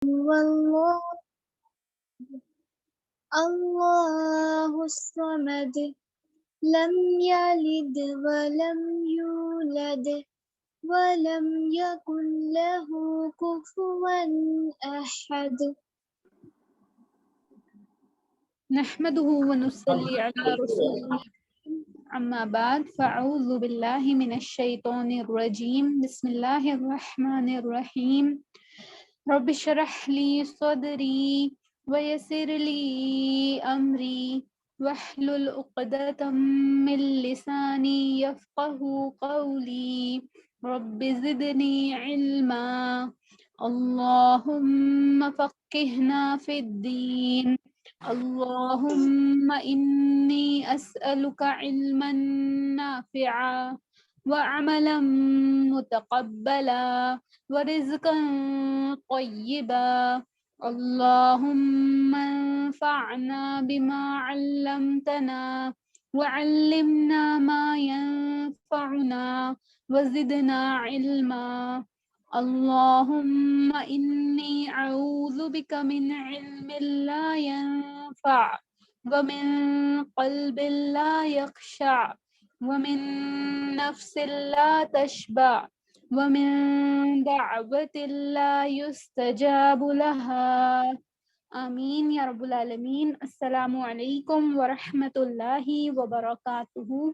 والله الله الصمد لم يلد ولم يولد ولم يكن له كفوا أحد. نحمده ونصلي على رسوله أما بعد فأعوذ بالله من الشيطان الرجيم بسم الله الرحمن الرحيم رب اشرح لي صدري ويسر لي أمري واحلل عقدة من لساني يفقه قولي رب زدني علما اللهم فقهنا في الدين اللهم إني أسألك علما نافعا وعملا متقبلا ورزقا طيبا اللهم انفعنا بما علمتنا وعلمنا ما ينفعنا وزدنا علما اللهم إني أعوذ بك من علم لا ينفع ومن قلب لا يخشع ومن نفس لا تشبع ومن دعوة لا يستجاب لها آمین یا رب العالمین. السلام علیکم ورحمۃ اللہ وبرکاتہ.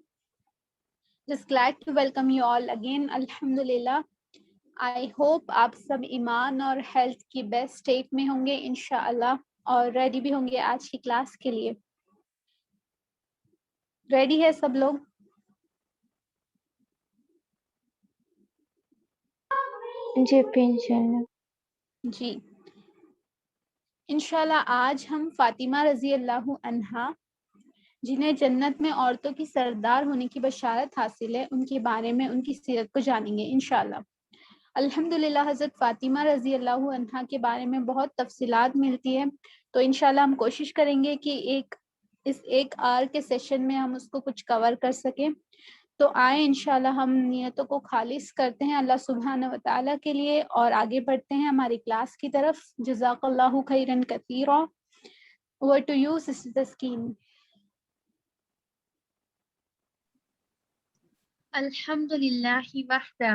Just glad to welcome you all again. الحمدللہ. I hope آپ سب ایمان اور ہیلتھ کی بیسٹ اسٹیٹ میں ہوں گے انشاءاللہ اور ریڈی بھی ہوں گے آج کی کلاس کے لیے. ریڈی ہے سب لوگ؟ جی انشاءاللہ. جی انشاءاللہ آج ہم فاطمہ رضی اللہ عنہا جنہیں جنت میں عورتوں کی سردار ہونے کی بشارت حاصل ہے ان کے بارے میں ان کی سیرت کو جانیں گے انشاءاللہ. الحمدللہ حضرت فاطمہ رضی اللہ عنہا کے بارے میں بہت تفصیلات ملتی ہے، تو انشاءاللہ ہم کوشش کریں گے کہ اس ایک آور کے سیشن میں ہم اس کو کچھ کور کر سکیں. تو آئیں انشاءاللہ ہم نیتوں کو خالص کرتے ہیں اللہ سبحانہ و تعالیٰ کے لیے اور آگے بڑھتے ہیں ہماری کلاس کی طرف. جزاک اللہ خیرا کثیرا. اوور ٹو یو سسٹر تسکین. الحمد لله وحده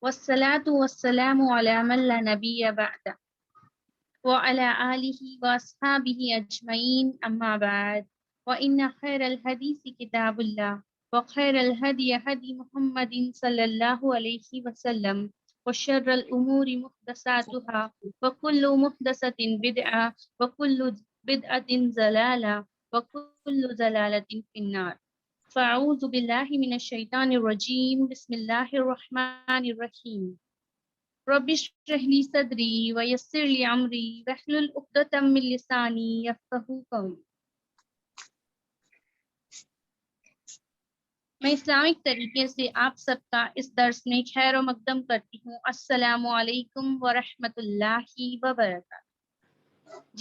والصلاة والسلام على من لا نبي بعده وعلى آله وأصحابه أجمعين أما بعد وإن خير الحديث كتاب الله وخير الهدي هدي محمد صلى الله عليه وسلم وشر الأمور محدثاتها وكل محدثة بدعة وكل بدعة ضلالة وكل ضلالة في النار. فاعوذ باللہ من الشیطان الرجیم بسم اللہ الرحمن الرحیم رب اشرح لی صدری ویسر لی امری واحلل عقدۃ من لسانی یفقہوا قولی. میں اسلامک طریقے سے آپ سب کا اس درس میں خیر و مقدم کرتی ہوں. السلام علیکم ورحمۃ اللہ وبرکاتہ،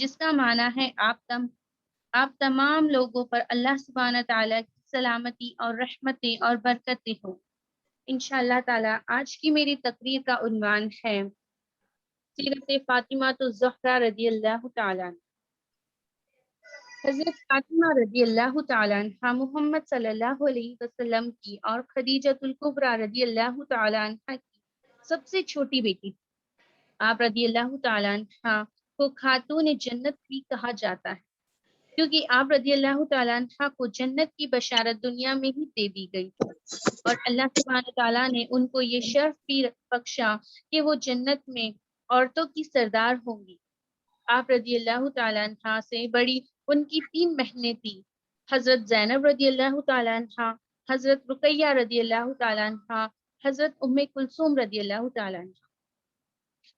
جس کا معنی ہے آپ تمام لوگوں پر اللہ سبحانہ تعالیٰ کی سلامتی اور رحمتیں اور برکتیں ہوں. انشاءاللہ تعالیٰ آج کی میری تقریر کا عنوان ہے سیرت فاطمہ الزہرا رضی اللہ تعالیٰ عنہ. حضرت فاطمہ رضی اللہ تعالیٰ عنہ محمد صلی اللہ علیہ وسلم کی اور خدیجۃ الکبریٰ رضی اللہ تعالیٰ عنہ کی سب سے چھوٹی بیٹی تھی. آپ رضی اللہ تعالیٰ عنہ کو خاتون جنت بھی کہا جاتا ہے کیونکہ آپ رضی اللہ تعالیٰ عنہ کو جنت کی بشارت دنیا میں ہی دے دی گئی اور اللہ سبحانہ تعالیٰ نے ان کو یہ شرف بھی بخشا کہ وہ جنت میں عورتوں کی سردار ہوں گی. آپ رضی اللہ تعالیٰ عنہ سے بڑی ان کی 3 بہنیں تھیں، حضرت زینب رضی اللہ تعالیٰ عنہ، حضرت رقیہ رضی اللہ تعالیٰ عنہ، حضرت ام کلثوم رضی اللہ تعالیٰ عنہ.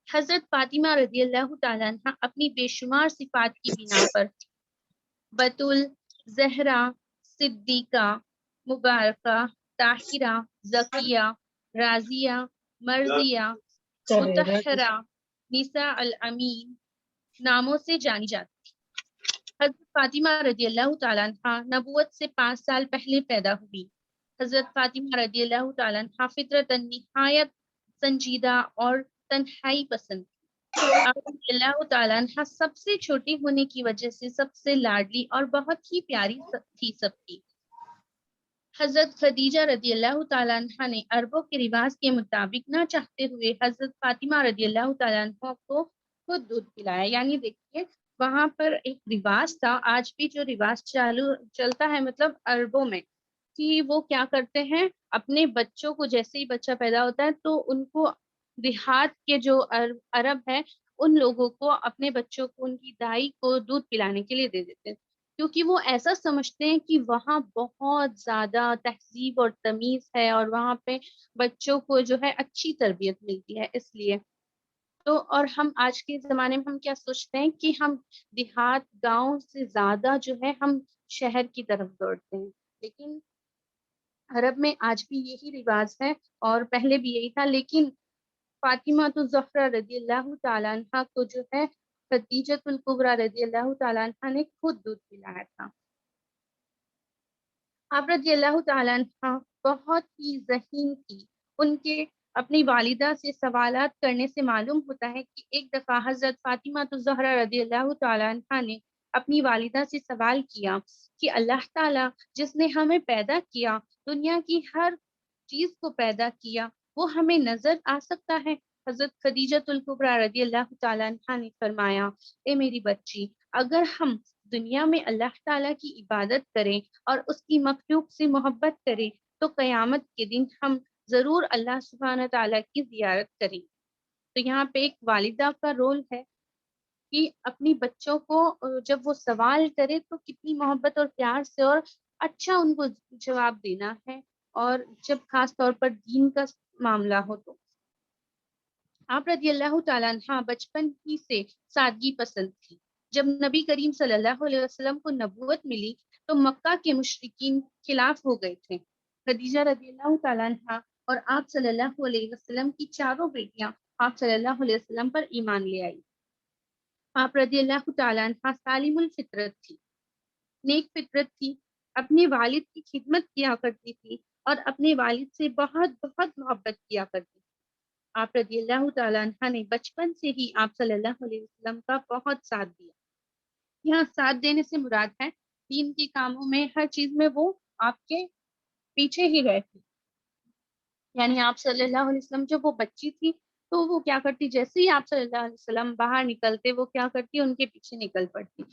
حضرت فاطمہ رضی اللہ تعالیٰ عنہ اپنی بے شمار صفات کی بنا پر بطول، زہرا، صدیقہ، مبارکہ، طاہرہ، زکیہ، راضیہ، مرضیہ، مطہرہ، نساء الامین ناموں سے جانی جاتی تھی. حضرت فاطمہ رضی اللہ تعالیٰ عنہ نبوت سے 5 سال پہلے پیدا ہوئی. حضرت فاطمہ رضی اللہ تعالیٰ عنہ فطرتاً نہایت سنجیدہ اور تنہائی پسند. آپ رضی اللہ تعالیٰ عنہ سب سے چھوٹی ہونے کی وجہ سے سب سے لاڈلی اور بہت ہی پیاری تھی سب کی۔ حضرت خدیجہ رضی اللہ تعالیٰ عنہ نے عربوں کے رواج کے مطابق نہ چاہتے ہوئے حضرت فاطمہ رضی اللہ تعالیٰ عنہ کو خود دودھ پلایا۔ یعنی دیکھیے وہاں پر ایک رواج تھا، آج بھی جو رواج چلتا ہے مطلب عربوں میں، کہ وہ کیا کرتے ہیں اپنے بچوں کو، جیسے ہی بچہ پیدا ہوتا ہے تو ان کو دیہات کے جو عرب ہے ان لوگوں کو اپنے بچوں کو ان کی دائی کو دودھ پلانے کے لیے دے دیتے ہیں، کیونکہ وہ ایسا سمجھتے ہیں کہ وہاں بہت زیادہ تہذیب اور تمیز ہے اور وہاں پہ بچوں کو جو ہے اچھی تربیت ملتی ہے، اس لیے تو۔ اور ہم آج کے زمانے میں ہم کیا سوچتے ہیں کہ ہم دیہات گاؤں سے زیادہ جو ہے ہم شہر کی طرف دوڑتے ہیں، لیکن عرب میں آج بھی یہی رواج ہے اور پہلے بھی یہی تھا، لیکن فاطمہ الزہرا رضی اللہ تعالیٰ عنہ کو جو ہے خدیجۃ الکبریٰ رضی اللہ تعالیٰ عنہ نے خود دودھ پلایا تھا۔ آپ رضی اللہ تعالیٰ عنہ بہت ہی ذہین تھی، ان کے اپنی والدہ سے سوالات کرنے سے معلوم ہوتا ہے کہ ایک دفعہ حضرت فاطمہ الزہرا رضی اللہ تعالیٰ عنہ نے اپنی والدہ سے سوال کیا کہ اللہ تعالیٰ جس نے ہمیں پیدا کیا، دنیا کی ہر چیز کو پیدا کیا، وہ ہمیں نظر آ سکتا ہے؟ حضرت خدیجۃ الکبریٰ رضی اللہ تعالیٰ عنہ نے فرمایا، اے میری بچی، اگر ہم دنیا میں اللہ تعالیٰ کی عبادت کریں اور اس کی مخلوق سے محبت کریں تو قیامت کے دن ہم ضرور اللہ سبحانہ تعالیٰ کی زیارت کریں۔ تو یہاں پہ ایک والدہ کا رول ہے کہ اپنی بچوں کو جب وہ سوال کرے تو کتنی محبت اور پیار سے اور اچھا ان کو جواب دینا ہے، اور جب خاص طور پر دین کا معاملہ ہو تو۔ آپ رضی اللہ تعالیٰ عنہ بچپن ہی سے سادگی پسند تھی۔ جب نبی کریم صلی اللہ علیہ وسلم کو نبوت ملی تو مکہ کے مشرکین خلاف ہو گئے تھے۔ خدیجہ رضی اللہ تعالیٰ عنہ اور آپ صلی اللہ علیہ وسلم کی چاروں بیٹیاں آپ صلی اللہ علیہ وسلم پر ایمان لے آئی۔ آپ رضی اللہ تعالیٰ عنہ سالم الفطرت تھی، نیک فطرت تھی، اپنے والد کی خدمت کیا کرتی تھی اور اپنے والد سے بہت بہت محبت کیا کرتی تھی۔ آپ رضی اللہ تعالیٰ عنہ نے بچپن سے ہی آپ صلی اللہ علیہ وسلم کا بہت ساتھ دیا۔ یہاں ساتھ دینے سے مراد ہے دین کے کاموں میں، ہر چیز میں وہ آپ کے پیچھے ہی رہتی۔ یعنی آپ صلی اللہ علیہ وسلم جب وہ بچی تھی تو وہ کیا کرتی، جیسے ہی آپ صلی اللہ علیہ وسلم باہر نکلتے وہ کیا کرتی، ان کے پیچھے نکل پڑتی۔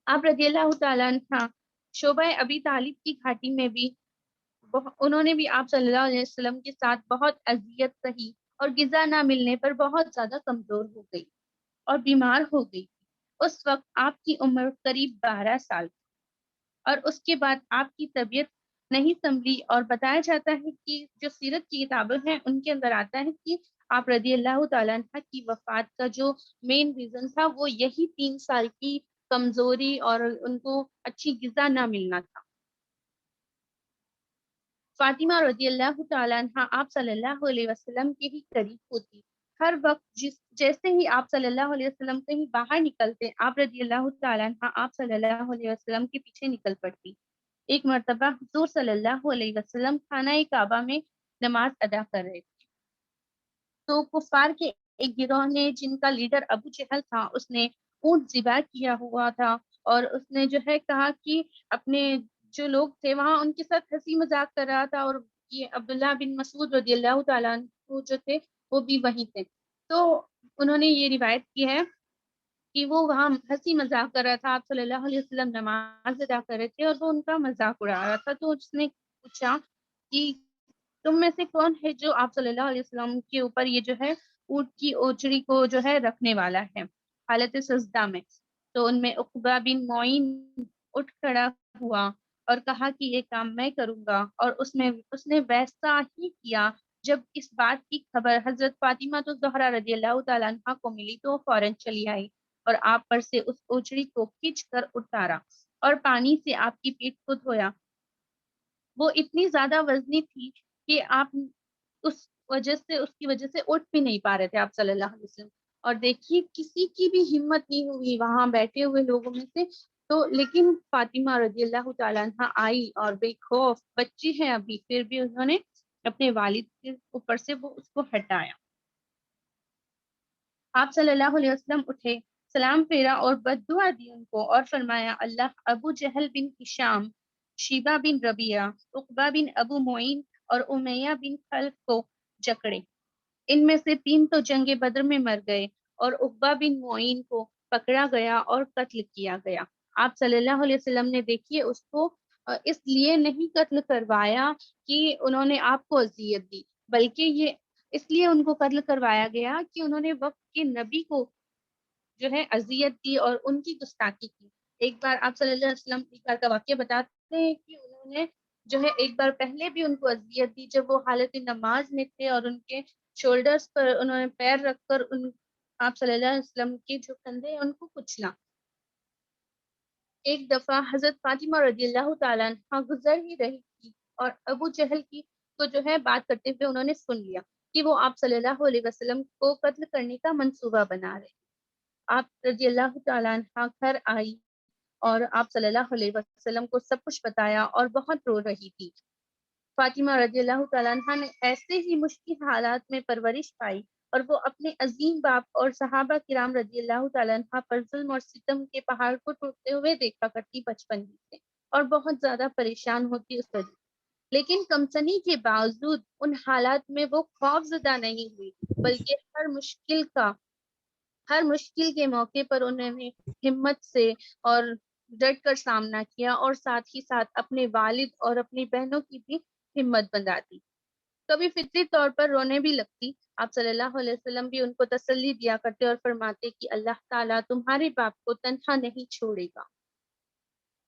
آپ رضی اللہ تعالیٰ عنہ شعبہ ابی طالب کی گھاٹی میں بھی انہوں نے بھی آپ صلی اللہ علیہ وسلم کے ساتھ بہت اذیت سہی اور غذا نہ ملنے پر بہت زیادہ کمزور ہو گئی اور بیمار ہو گئی۔ اس وقت آپ کی عمر قریب 12 سال تھی اور اس کے بعد آپ کی طبیعت نہیں سنبھلی، اور بتایا جاتا ہے کہ جو سیرت کی کتابیں ہیں ان کے اندر آتا ہے کہ آپ رضی اللہ تعالیٰ عنہ کی وفات کا جو مین ریزن تھا وہ یہی 3 سال کی کمزوری اور ان کو اچھی غذا نہ ملنا تھا۔ فاطمہ رضی اللہ تعالیٰ عنہ آپ صلی اللہ علیہ وسلم کے ہی قریب ہوتی، ہر وقت جیسے ہی آپ صلی اللہ علیہ وسلم کہیں باہر نکلتے آپ رضی اللہ تعالیٰ عنہ آپ صلی اللہ علیہ وسلم کے پیچھے نکل پڑتی۔ ایک مرتبہ حضور صلی اللہ علیہ وسلم خانہ کعبہ میں نماز ادا کر رہے تھے تو کفار کے ایک گروہ نے، جن کا لیڈر ابو جہل تھا، اس نے اونٹ ذبح کیا ہوا تھا اور اس نے جو ہے کہا کہ اپنے جو لوگ تھے وہاں ان کے ساتھ ہنسی مذاق کر رہا تھا، اور یہ عبداللہ بن مسعود رضی اللہ تعالیٰ عنہ جو تھے وہ بھی وہیں تھے۔ تو انہوں نے یہ روایت کی ہے کہ وہ وہاں ہنسی مذاق کر رہا تھا، آپ صلی اللہ علیہ وسلم نماز ادا کر رہے تھے اور وہ ان کا مذاق اڑا رہا تھا۔ تو اس نے پوچھا کہ تم میں سے کون ہے جو آپ صلی اللہ علیہ وسلم کے اوپر یہ جو ہے اونٹ کی اوچڑی کو جو ہے رکھنے والا ہے حالت سجدہ میں؟ تو ان میں عقبہ بن معین اٹھ کھڑا ہوا اور کہا کہ یہ کام میں کروں گا، اور اس نے ویسا ہی کیا۔ جب اس بات کی خبر حضرت فاطمہ الزہرا رضی اللہ تعالیٰ عنہ کو ملی تو وہ فوراً چلی آئی اور آپ پر سے اس اوچڑی کو کھینچ کر اتارا اور پانی سے آپ کی پیٹھ کو دھویا۔ وہ اتنی زیادہ وزنی تھی کہ آپ اس کی وجہ سے اٹھ بھی نہیں پا رہے تھے آپ صلی اللہ علیہ وسلم۔ اور دیکھیے کسی کی بھی ہمت نہیں ہوئی وہاں بیٹھے ہوئے لوگوں میں سے، تو لیکن فاطمہ رضی اللہ تعالیٰ عنہ آئی اور بے خوف، بچی ہیں ابھی، پھر بھی انہوں نے اپنے والد کے اوپر سے وہ اس کو ہٹایا۔ آپ صلی اللہ علیہ وسلم اٹھے، سلام پھیرا اور بددعا دی ان کو، اور فرمایا اللہ ابو جہل بن ہشام، شیبہ بن ربیعہ، عقبہ بن ابو معین اور امیہ بن خلف کو جکڑے۔ ان میں سے 3 تو جنگ بدر میں مر گئے اور عقبہ بن معین کو پکڑا گیا اور قتل کیا گیا۔ آپ صلی اللہ علیہ وسلم نے دیکھیے اس کو اس لیے نہیں قتل کروایا کہ انہوں نے آپ کو اذیت دی، بلکہ یہ اس لیے ان کو قتل کروایا گیا کہ انہوں نے وقت کے نبی کو جو ہے اذیت دی اور ان کی گستاخی کی۔ ایک بار آپ صلی اللہ علیہ وسلم ایک بار کا واقعہ بتاتے ہیں کہ انہوں نے جو ہے ایک بار پہلے بھی ان کو اذیت دی جب وہ حالت نماز میں تھے، اور ان کے شولڈرز پر انہوں نے پیر رکھ کر آپ صلی اللہ علیہ وسلم کے جو کندھے ہیں ان کو کچلا۔ ایک دفعہ حضرت فاطمہ رضی اللہ تعالیٰ عنہ گزر ہی رہی تھی اور ابو جہل کی کو جو ہے بات کرتے ہوئے انہوں نے سن لیا کہ وہ آپ صلی اللہ علیہ وسلم کو قتل کرنے کا منصوبہ بنا رہے۔ آپ رضی اللہ تعالیٰ عنہ گھر آئی اور آپ صلی اللہ علیہ وسلم کو سب کچھ بتایا اور بہت رو رہی تھی۔ فاطمہ رضی اللہ تعالیٰ عنہ نے ایسے ہی مشکل حالات میں پرورش پائی اور وہ اپنے عظیم باپ اور صحابہ کرام رضی اللہ تعالیٰ عنہ پر ظلم اور ستم کے پہاڑ کو ٹوٹتے ہوئے دیکھا کرتی بچپن ہی سے، اور بہت زیادہ پریشان ہوتی اس وجہ، لیکن کمسنی کے باوجود ان حالات میں وہ خوف زدہ نہیں ہوئی، بلکہ ہر مشکل کے موقع پر انہوں نے ہمت سے اور ڈٹ کر سامنا کیا، اور ساتھ ہی ساتھ اپنے والد اور اپنی بہنوں کی بھی ہمت بندھا دی۔ کبھی فطری طور پر رونے بھی لگتی، آپ صلی اللہ علیہ وسلم بھی ان کو تسلی دیا کرتے اور فرماتے کہ اللہ تعالیٰ تمہارے باپ کو تنہا نہیں چھوڑے گا۔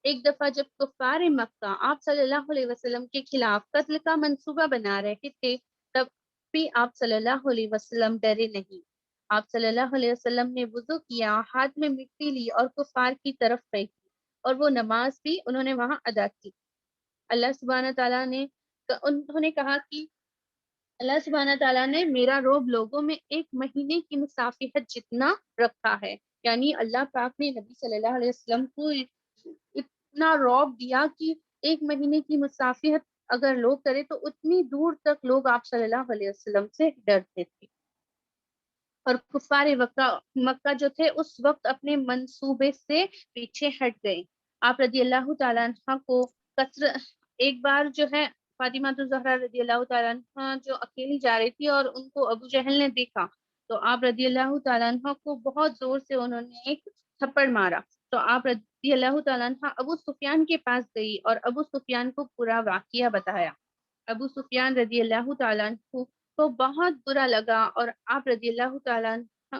ایک دفعہ جب کفار مکہ آپ صلی اللہ علیہ وسلم کے خلاف قتل کا منصوبہ بنا رہے تھے، تب بھی آپ صلی اللہ علیہ وسلم ڈرے نہیں۔ آپ صلی اللہ علیہ وسلم نے وضو کیا، ہاتھ میں مٹی لی اور کفار کی طرف پھینکی، اور وہ نماز بھی انہوں نے وہاں ادا کی۔ اللہ سبحانہ تعالیٰ نے انہوں نے کہا کہ اللہ سبحانہ تعالیٰ نے میرا روب لوگوں میں 1 مہینے کی مسافحت جتنا رکھا ہے، یعنی اللہ پاک نے نبی صلی اللہ علیہ وسلم کو اتنا روب دیا کہ 1 مہینے کی مسافحت اگر لوگ کرے تو اتنی دور تک لوگ آپ صلی اللہ علیہ وسلم سے ڈرتے تھے۔ اور کفار مکہ جو تھے اس وقت اپنے منصوبے سے پیچھے ہٹ گئے۔ آپ رضی اللہ تعالیٰ عنہ کو ایک بار جو ہے فاطمہ الزہرا رضی اللہ تعالیٰ عنہ جو اکیلی جا رہی تھی اور ان کو ابو جہل نے دیکھا، تو آپ رضی اللہ تعالیٰ عنہ کو بہت زور سے انہوں نے ایک تھپڑ مارا۔ تو آپ رضی اللہ تعالیٰ عنہ ابو سفیان کے پاس گئی اور ابو سفیان کو پورا واقعہ بتایا۔ ابو سفیان رضی اللہ تعالیٰ عنہ کو بہت برا لگا، اور آپ رضی اللہ تعالیٰ عنہ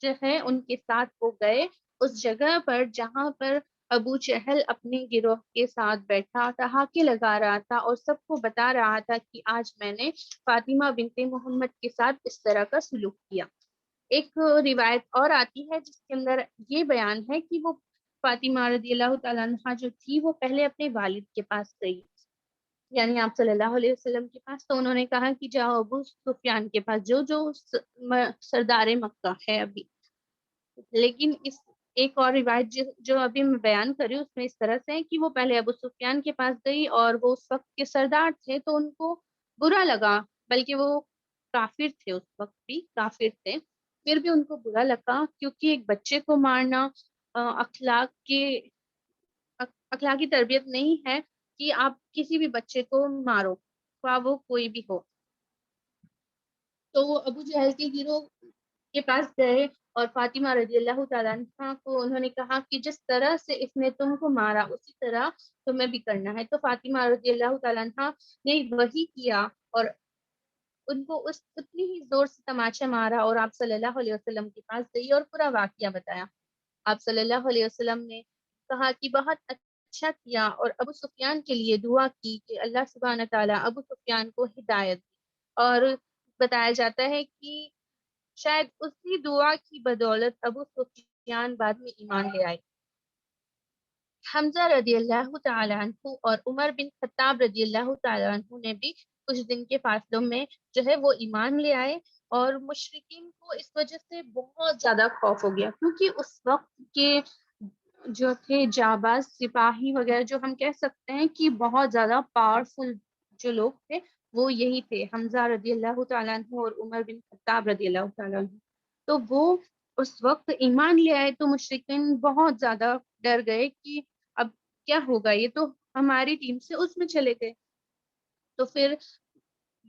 جو ہے ان کے ساتھ وہ گئے اس جگہ پر جہاں پر ابو جہل اپنے گروہ کے ساتھ بیٹھا ٹھہاکے لگا رہا تھا اور سب کو بتا رہا تھا کہ آج میں نے فاطمہ بنت محمد کے ساتھ اس طرح کا سلوک کیا۔ ایک روایت اور آتی ہے جس کے اندر یہ بیان ہے کہ وہ فاطمہ رضی اللہ تعالیٰ عنہ جو تھی وہ پہلے اپنے والد کے پاس گئی، یعنی آپ صلی اللہ علیہ وسلم کے پاس، تو انہوں نے کہا کہ جاؤ ابو سفیان کے پاس جو سردار مکہ ہے ابھی۔ لیکن اس ایک اور روایت جو ابھی میں بیان کری اس میں اس طرح سے ہے کہ وہ پہلے ابو سفیان کے پاس گئی اور وہ اس وقت کے سردار تھے تو ان کو برا لگا، بلکہ وہ کافر تھے، اس وقت بھی کافر تھے، پھر بھی ان کو برا لگا کیونکہ ایک بچے کو مارنا اخلاقی تربیت نہیں ہے کہ آپ کسی بھی بچے کو مارو، خواہ وہ کوئی بھی ہو۔ تو وہ ابو جہل کے گروہ کے پاس گئے اور فاطمہ رضی اللہ تعالیٰ عنہ کو انہوں نے کہا کہ جس طرح سے اس نے تم کو مارا اسی طرح تمہیں بھی کرنا ہے۔ تو فاطمہ رضی اللہ تعالیٰ عنہ نے وہی کیا اور ان کو اتنی ہی زور سے تماچا مارا، اور آپ صلی اللہ علیہ وسلم کے پاس گئی اور پورا واقعہ بتایا۔ آپ صلی اللہ علیہ وسلم نے کہا کہ بہت اچھا کیا، اور ابو سفیان کے لیے دعا کی کہ اللہ سبحانہ تعالیٰ ابو سفیان کو ہدایت دی، اور بتایا جاتا ہے کہ شاید اسی دعا کی بدولت ابو سفیان بعد میں ایمان لے آئے۔ حمزہ رضی اللہ تعالیٰ عنہ اور عمر بن خطاب رضی اللہ تعالیٰ عنہ نے بھی کچھ دن کے فاصلوں میں جو ہے وہ ایمان لے آئے، اور مشرکین کو اس وجہ سے بہت زیادہ خوف ہو گیا کیونکہ اس وقت کے جو تھے جاباز سپاہی وغیرہ، جو ہم کہہ سکتے ہیں کہ بہت زیادہ پاورفل جو لوگ تھے وہ یہی تھے، حمزہ رضی اللہ تعالیٰ عنہ اور عمر بن خطاب رضی اللہ تعالیٰ عنہ۔ تو وہ اس وقت ایمان لے آئے تو مشرکین بہت زیادہ ڈر گئے کہ اب کیا ہوگا، یہ تو ہماری ٹیم سے اس میں چلے گئے۔ تو پھر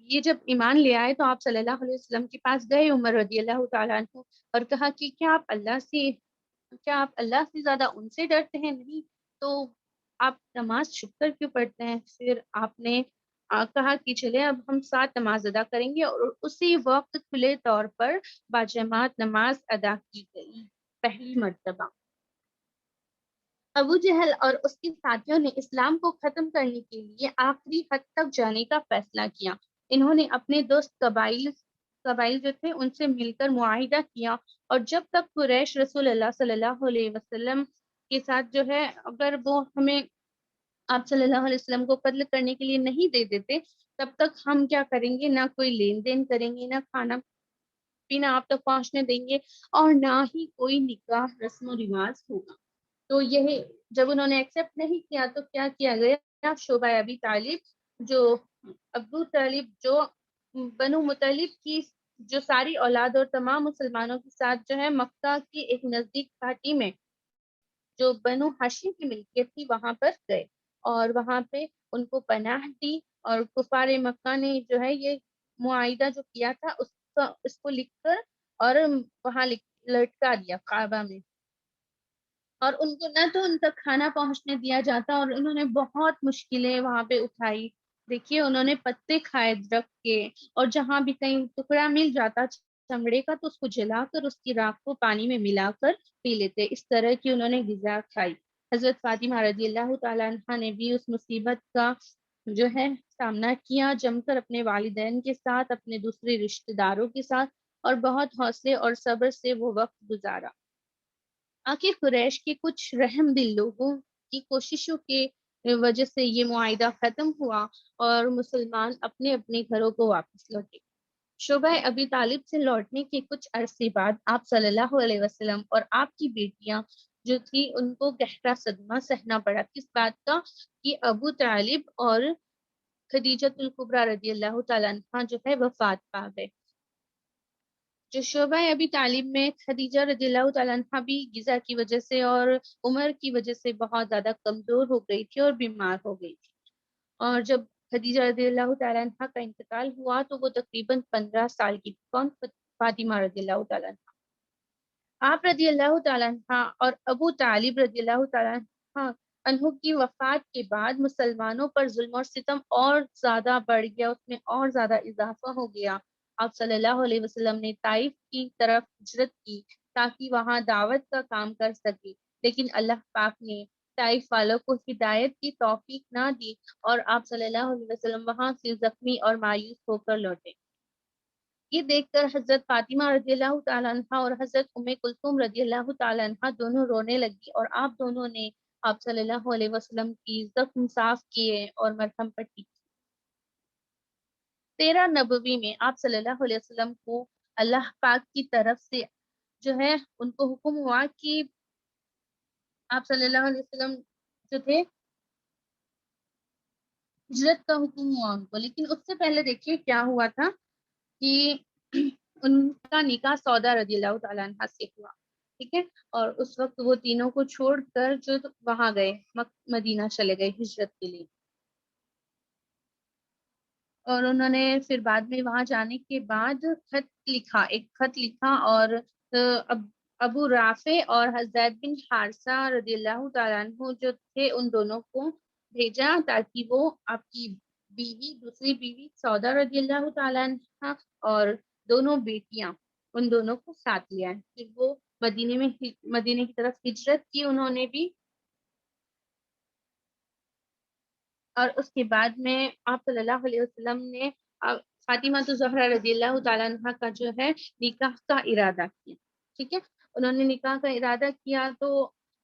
یہ جب ایمان لے آئے تو آپ صلی اللہ علیہ وسلم کے پاس گئے عمر رضی اللہ تعالیٰ عنہ، اور کہا کہ کیا آپ اللہ سے زیادہ ان سے ڈرتے ہیں؟ نہیں تو آپ نماز چھپ کر کیوں پڑھتے ہیں؟ پھر آپ نے کہا کہ چلے اب ہم 7 نماز ادا کریں گے، اور اسی وقت کھلے طور پر باجماعت نماز ادا کی گئی پہلی مرتبہ۔ ابو جہل اور اس کے ساتھیوں نے اسلام کو ختم کرنے کے لیے آخری حد تک جانے کا فیصلہ کیا۔ انہوں نے اپنے دوست قبائل جو تھے ان سے مل کر معاہدہ کیا، اور جب تک قریش رسول اللہ صلی اللہ علیہ وسلم کے ساتھ جو ہے اگر وہ ہمیں آپ صلی اللہ علیہ وسلم کو قتل کرنے کے لیے نہیں دے دیتے، تب تک ہم کیا کریں گے؟ نہ کوئی لین دین کریں گے، نہ کھانا پینا آپ تک پہنچنے دیں گے، اور نہ ہی کوئی نکاح رسم و رواج ہوگا۔ تو یہ جب انہوں نے ایکسیپٹ نہیں کیا تو کیا کیا گیا؟ شعبہ ابی طالب جو ابو طالب جو بنو مطلب کی جو ساری اولاد اور تمام مسلمانوں کے ساتھ جو ہے مکہ کی ایک نزدیک گھاٹی میں جو بنو ہاشم کی ملکیت تھی وہاں پر گئے، اور وہاں پہ ان کو پناہ دی، اور کفار مکہ نے جو ہے یہ معاہدہ جو کیا تھا اس کو لکھ کر اور وہاں لٹکا دیا کعبہ میں، اور ان کو نہ تو ان تک کھانا پہنچنے دیا جاتا، اور انہوں نے بہت مشکلیں وہاں پہ اٹھائی۔ دیکھیے انہوں نے پتے کھائے درخت کے، اور جہاں بھی کہیں ٹکڑا مل جاتا چمڑے کا تو اس کو جلا کر اس کی راکھ کو پانی میں ملا کر پی لیتے، اس طرح کی انہوں نے غذا کھائی۔ حضرت فاطمہ رضی اللہ تعالیٰ عنہ نے بھی اس مصیبت کا جو ہے سامنا کیا، جم کر اپنے والدین کے ساتھ، اپنے دوسرے رشتہ داروں کے ساتھ، اور بہت حوصلے اور صبر سے وہ وقت گزارا۔ آخر قریش کے کچھ رحم دل لوگوں کی کوششوں کے وجہ سے یہ معاہدہ ختم ہوا، اور مسلمان اپنے اپنے گھروں کو واپس لوٹے۔ شعبہ ابی طالب سے لوٹنے کے کچھ عرصے بعد آپ صلی اللہ علیہ وسلم اور آپ کی بیٹیاں جو تھی ان کو گہرا صدمہ سہنا پڑا، کس بات کا؟ کہ ابو طالب اور خدیجۃ الکبریٰ رضی اللہ تعالیٰ عنہ جو ہے وفات پا گئے۔ جو شعبہ ابی طالب میں خدیجہ رضی اللہ تعالیٰ عنہ بھی غذا کی وجہ سے اور عمر کی وجہ سے بہت زیادہ کمزور ہو گئی تھی اور بیمار ہو گئی تھی، اور جب خدیجہ رضی اللہ تعالیٰ عنہ کا انتقال ہوا تو وہ تقریباً 15 سال کی تھی۔ کون؟ فاطمہ رضی اللہ تعالیٰ عنہ۔ آپ رضی اللہ تعالیٰ عنہ اور ابو طالب رضی اللہ تعالیٰ عنہ کی وفات کے بعد مسلمانوں پر ظلم اور ستم اور زیادہ بڑھ گیا، اس میں اور زیادہ اضافہ ہو گیا۔ آپ صلی اللہ علیہ وسلم نے طائف کی طرف ہجرت کی تاکہ وہاں دعوت کا کام کر سکے، لیکن اللہ پاک نے طائف والوں کو ہدایت کی توفیق نہ دی، اور آپ صلی اللہ علیہ وسلم وہاں سے زخمی اور مایوس ہو کر لوٹے۔ یہ دیکھ کر حضرت فاطمہ رضی اللہ تعالیٰ عنہ اور حضرت ام کلثوم رضی اللہ تعالیٰ عنہ دونوں رونے لگی، اور آپ دونوں نے آپ صلی اللہ علیہ وسلم کی زخم صاف کیے اور مرہم پٹی کی۔ 13 نبوی میں آپ صلی اللہ علیہ وسلم کو اللہ پاک کی طرف سے جو ہے ان کو حکم ہوا کہ آپ صلی اللہ علیہ وسلم جو تھے ہجرت کا حکم ہوا ان کو، لیکن اس سے پہلے دیکھیے کیا ہوا تھا کہ ان کا نکاح سودا رضی اللہ تعالیٰ عنہ سے ہوا، ٹھیک ہے، اور اس وقت وہ تینوں کو چھوڑ کر جو وہاں گئے مدینہ چلے گئے ہجرت کے لیے، اور انہوں نے پھر بعد میں وہاں جانے کے بعد ایک خط لکھا، اور ابو رافع اور حضرت بن حارثہ رضی اللہ تعالیٰ عنہ جو تھے ان دونوں کو بھیجا تاکہ وہ آپ کی دوسری بیوی سودا رضی اللہ تعالیٰ عنہ اور دونوں بیٹیاں ان دونوں کو ساتھ لے آئے۔ پھر وہ مدینے کی طرف ہجرت کی انہوں نے بھی، اور اس کے بعد میں آپ صلی اللہ علیہ وسلم نے فاطمہ الزہرا رضی اللہ تعالیٰ عنہ کا جو ہے نکاح کا ارادہ کیا، ٹھیک ہے، انہوں نے نکاح کا ارادہ کیا تو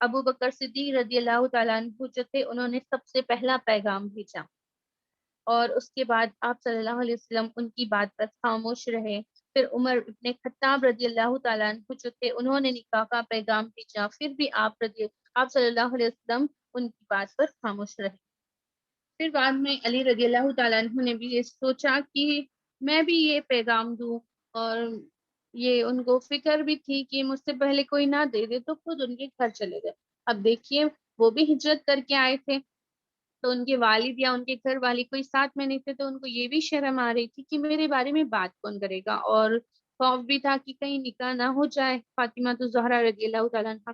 ابو بکر صدیق رضی اللہ تعالیٰ عنہ جو تھے انہوں نے سب سے پہلا پیغام بھیجا، اور اس کے بعد آپ صلی اللہ علیہ وسلم ان کی بات پر خاموش رہے۔ پھر عمر ابن خطاب رضی اللہ تعالیٰ عنہ جو تھے انہوں نے نکاح کا پیغام بھیجا، پھر بھی آپ صلی اللہ علیہ وسلم ان کی بات پر خاموش رہے۔ پھر بعد میں علی رضی اللہ تعالیٰ عنہ نے بھی یہ سوچا کہ میں بھی یہ پیغام دوں، اور یہ ان کو فکر بھی تھی کہ مجھ سے پہلے کوئی نہ دے دے تو خود ان کے گھر چلے گئے. اب دیکھیے وہ بھی ہجرت کر کے آئے تھے تو ان کے والد یا ان کے گھر والی کوئی ساتھ میں نہیں تھے تو ان کو یہ بھی شرم آ رہی تھی کہ میرے بارے میں بات کون کرے گا, اور خوف بھی تھا کہ کہیں نکاح نہ ہو جائے فاطمہ تو زہرا رضی اللہ تعالیٰ عنہا.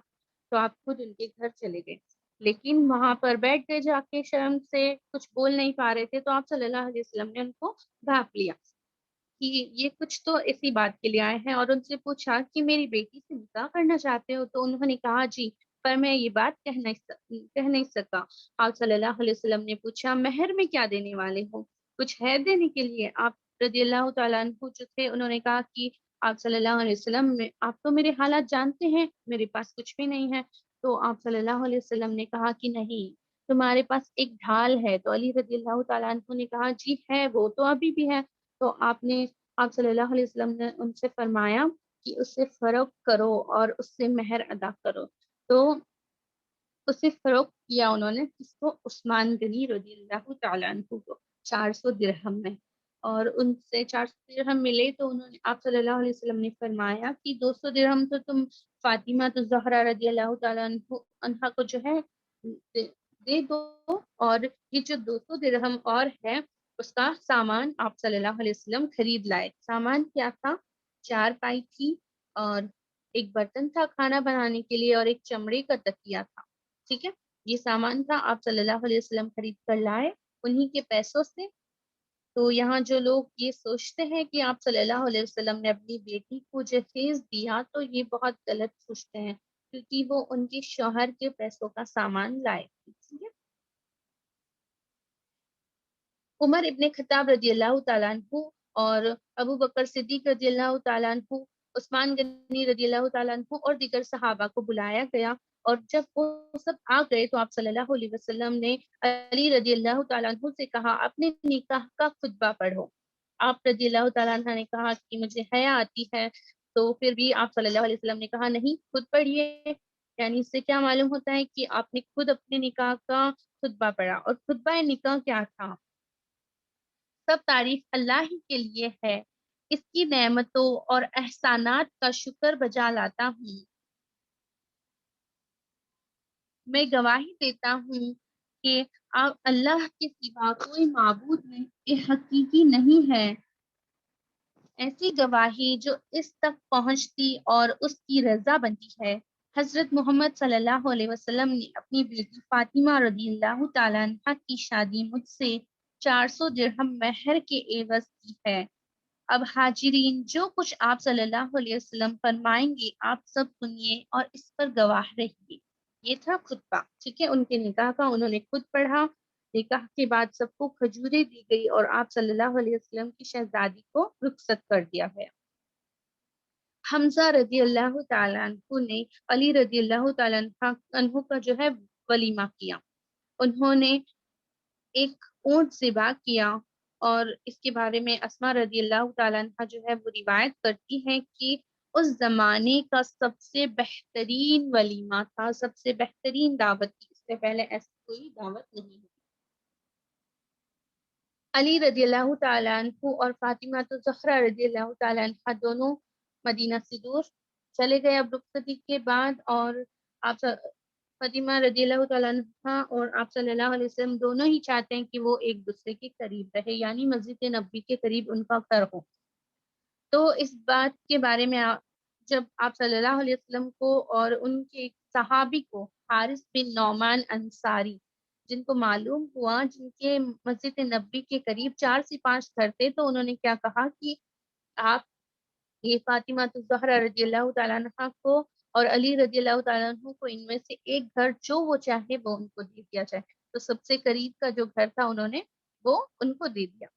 تو آپ خود ان کے گھر چلے گئے, لیکن وہاں پر بیٹھ گئے جا کے, شرم سے کچھ بول نہیں پا رہے تھے. تو آپ صلی اللہ علیہ وسلم نے ان کو بھاپ لیا کہ یہ کچھ تو اسی بات کے لیے آئے ہیں, اور ان سے پوچھا کہ میری بیٹی سے نکاح کرنا چاہتے ہو؟ تو انہوں نے کہا جی, پر میں یہ بات کہہ نہیں سکا. آپ صلی اللہ علیہ وسلم نے پوچھا مہر میں کیا دینے والے ہو, کچھ ہے دینے کے لیے؟ آپ رضی اللہ تعالیٰ عنہ جو تھے انہوں نے کہا کہ آپ صلی اللہ علیہ وسلم آپ تو میرے حالات جانتے ہیں, میرے پاس کچھ بھی نہیں ہے. تو آپ صلی اللہ علیہ وسلم نے کہا کہ نہیں, تمہارے پاس ایک ڈھال ہے. تو علی رضی اللہ تعالیٰ عنہ نے کہا جی ہے, وہ تو ابھی بھی ہے. تو آپ صلی اللہ علیہ وسلم نے ان سے فرمایا کہ اسے فروخت کرو اور اس سے مہر ادا کرو. تو اسے فروخت کیا انہوں نے, اس کو عثمان غنی رضی اللہ تعالیٰ عنہ کو 400 درہم میں, اور ان سے 400 درہم ملے. تو انہوں نے آپ صلی اللہ علیہ وسلم نے فرمایا کہ 200 درہم تو تم فاطمہ تو زہرا رضی اللہ تعالیٰ عنہ کو جو ہے دے دو, اور یہ جو 200 درہم اور ہے اس کا سامان آپ صلی اللہ علیہ وسلم خرید لائے. سامان کیا تھا؟ 4 پائی تھی, اور ایک برتن تھا کھانا بنانے کے لیے, اور ایک چمڑے کا تکیہ تھا. ٹھیک ہے, یہ سامان تھا آپ صلی اللہ علیہ وسلم خرید کر لائے انہی کے پیسوں سے. تو یہاں جو لوگ یہ سوچتے ہیں کہ آپ صلی اللہ علیہ وسلم نے اپنی بیٹی کو جہیز دیا, تو یہ بہت غلط سوچتے ہیں, کیونکہ وہ ان کے شوہر کے پیسوں کا سامان لائے. ٹھیک ہے, عمر ابن خطاب رضی اللہ تعالیٰ عنہ اور ابو بکر صدیق رضی اللہ تعالیٰ عنہ, عثمان غنی رضی اللہ تعالیٰ عنہ اور دیگر صحابہ کو بلایا گیا. اور جب وہ سب آ گئے تو آپ صلی اللہ علیہ وسلم نے علی رضی اللہ تعالیٰ عنہ سے کہا اپنے نکاح کا خطبہ پڑھو. آپ رضی اللہ تعالیٰ عنہ نے کہا کہ مجھے حیا آتی ہے. تو پھر بھی آپ صلی اللہ علیہ وسلم نے کہا نہیں, خود پڑھیے. یعنی اس سے کیا معلوم ہوتا ہے کہ آپ نے خود اپنے نکاح کا خطبہ پڑھا. اور خطبہ نکاح کیا تھا؟ سب تعریف اللہ ہی کے لیے ہے, اس کی نعمتوں اور احسانات کا شکر بجا لاتا ہوں. میں گواہی دیتا ہوں کہ اللہ کے سوا کوئی معبود حقیقی نہیں ہے. ایسی گواہی جو اس تک پہنچتی اور اس کی رضا بنتی ہے. حضرت محمد صلی اللہ علیہ وسلم نے اپنی بیٹی فاطمہ رضی اللہ تعالیٰ عنہ کی شادی مجھ سے 400 درہم مہر کے عوض کی ہے. اب حاضرین, جو کچھ آپ صلی اللہ علیہ وسلم فرمائیں گے آپ سب سنیے اور اس پر گواہ رہیے. یہ تھا خطبہ. ٹھیک ہے, ان کے نکاح کا انہوں نے خود پڑھا. نکاح کے بعد سب کو کھجوریں دی گئی اور آپ صلی اللہ علیہ وسلم کی شہزادی کو رخصت کر دیا گیا. حمزہ رضی اللہ تعالیٰ عنہ نے علی رضی اللہ تعالیٰ عنہ کا جو ہے ولیمہ کیا. انہوں نے ایک اونٹ ذبح کیا, اور اس کے بارے میں اسماء رضی اللہ تعالیٰ عنہ جو ہے وہ روایت کرتی ہیں کہ اس زمانے کا سب سے بہترین ولیمہ تھا, سب سے بہترین دعوت تھی. اس سے پہلے ایسی کوئی دعوت نہیں ہوئی. علی رضی اللہ تعالیٰ عنہ اور فاطمہ تو زہرا رضی اللہ تعالیٰ عنہ دونوں مدینہ سے دور چلے گئے اب رخصتی کے بعد. اور آپ فاطمہ رضی اللہ تعالیٰ عنہ اور آپ صلی اللہ علیہ وسلم دونوں ہی چاہتے ہیں کہ وہ ایک دوسرے کے قریب رہے, یعنی مسجد نبوی کے قریب ان کا گھر ہو. تو اس بات کے بارے میں جب آپ صلی اللہ علیہ وسلم کو اور ان کے ایک صحابی کو حارث بن نعمان انصاری, جن کو معلوم ہوا جن کے مسجد نبوی کے قریب 4 سے 5 گھر تھے, تو انہوں نے کیا کہا کہ آپ یہ فاطمہ الزہرا رضی اللہ تعالیٰ عنہ کو اور علی رضی اللہ تعالیٰ عنہ کو ان میں سے ایک گھر جو وہ چاہے وہ ان کو دے دیا جائے. تو سب سے قریب کا جو گھر تھا انہوں نے وہ ان کو دے دیا.